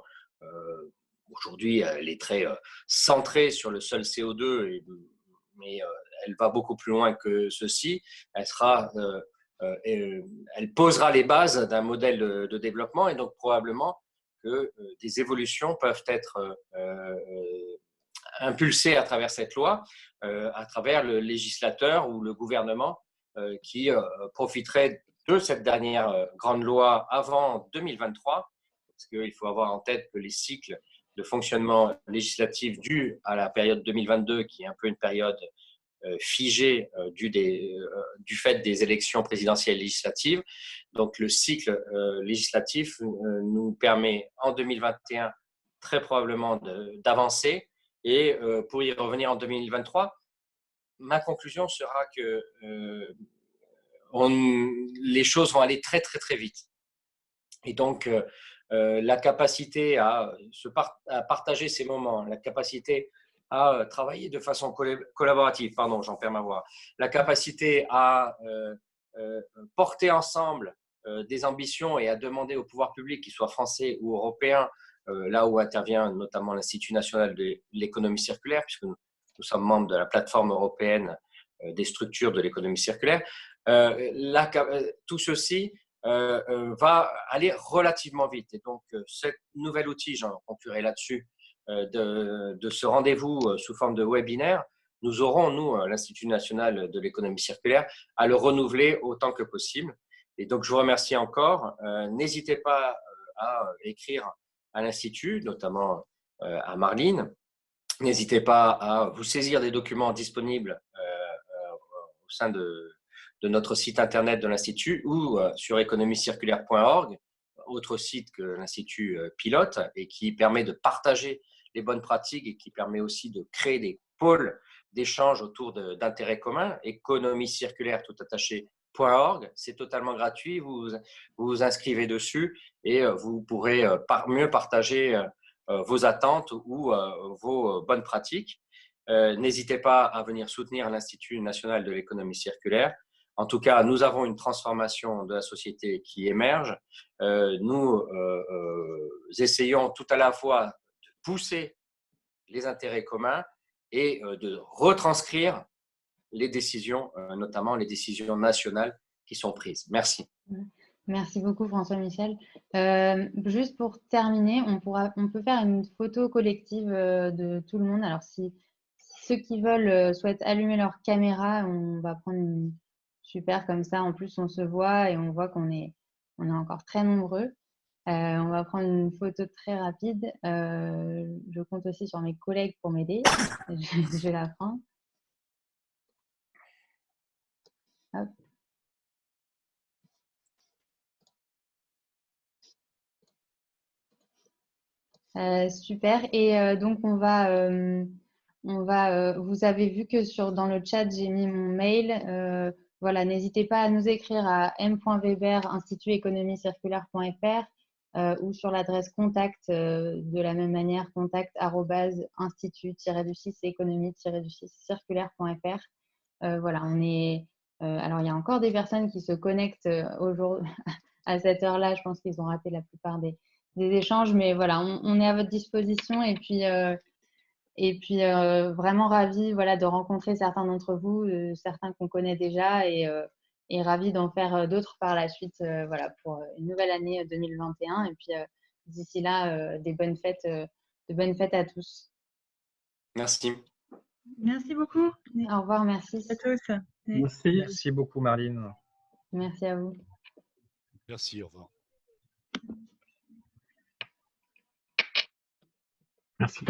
aujourd'hui elle est très centrée sur le seul CO2, mais elle va beaucoup plus loin que ceci. Elle sera elle posera les bases d'un modèle de développement et donc probablement que des évolutions peuvent être impulsées à travers cette loi, à travers le législateur ou le gouvernement qui profiterait de cette dernière grande loi avant 2023, parce qu'il faut avoir en tête que les cycles de fonctionnement législatif dus à la période 2022, qui est un peu une période figée du fait des élections présidentielles législatives. Donc le cycle législatif nous permet en 2021 très probablement d'avancer et pour y revenir en 2023, ma conclusion sera que les choses vont aller très très très vite. Et donc la capacité à partager ces moments, la capacité à travailler de façon collaborative, pardon, j'en perds ma voix, la capacité à porter ensemble des ambitions et à demander au pouvoir public, qu'il soit français ou européen, là où intervient notamment l'Institut national de l'économie circulaire, puisque nous sommes membres de la plateforme européenne des structures de l'économie circulaire, tout ceci va aller relativement vite. Et donc, ce nouvel outil, j'en conclurai là-dessus, de ce rendez-vous sous forme de webinaire, nous aurons, nous, l'Institut national de l'économie circulaire, à le renouveler autant que possible. Et donc, je vous remercie encore. N'hésitez pas à écrire à l'Institut, notamment à Marline. N'hésitez pas à vous saisir des documents disponibles au sein de notre site internet de l'Institut ou sur économiecirculaire.org, autre site que l'Institut pilote et qui permet de partager les bonnes pratiques et qui permet aussi de créer des pôles d'échange autour d'intérêts communs. Économiecirculaire tout attaché.org, c'est totalement gratuit, vous vous inscrivez dessus et vous pourrez mieux partager vos attentes ou vos bonnes pratiques. N'hésitez pas à venir soutenir l'Institut national de l'économie circulaire. En tout cas, nous avons une transformation de la société qui émerge. Nous essayons tout à la fois de pousser les intérêts communs et de retranscrire les décisions, notamment les décisions nationales qui sont prises. Merci. Merci beaucoup François-Michel. Juste pour terminer, on peut faire une photo collective de tout le monde. Alors si ceux qui veulent souhaitent allumer leur caméra, on va prendre une super comme ça. En plus, on se voit et on voit qu'on est encore très nombreux. On va prendre une photo très rapide. Je compte aussi sur mes collègues pour m'aider. Je vais la prendre. Hop. Super. Et donc, vous avez vu que dans le chat, j'ai mis mon mail. Voilà, n'hésitez pas à nous écrire à m.weber@institutéconomiecirculaire.fr ou sur l'adresse contact de la même manière, contact@institut-économie-circulaire.fr. Voilà, alors, il y a encore des personnes qui se connectent aujourd'hui à cette heure-là. Je pense qu'ils ont raté la plupart des échanges, mais voilà, on est à votre disposition et puis vraiment ravis de rencontrer certains d'entre vous, certains qu'on connaît déjà et ravis d'en faire d'autres par la suite pour une nouvelle année 2021 et puis d'ici là, de bonnes fêtes à tous. Merci. Merci beaucoup. Au revoir, merci. À tous. Merci beaucoup Marline. Merci à vous. Merci, au revoir. Merci.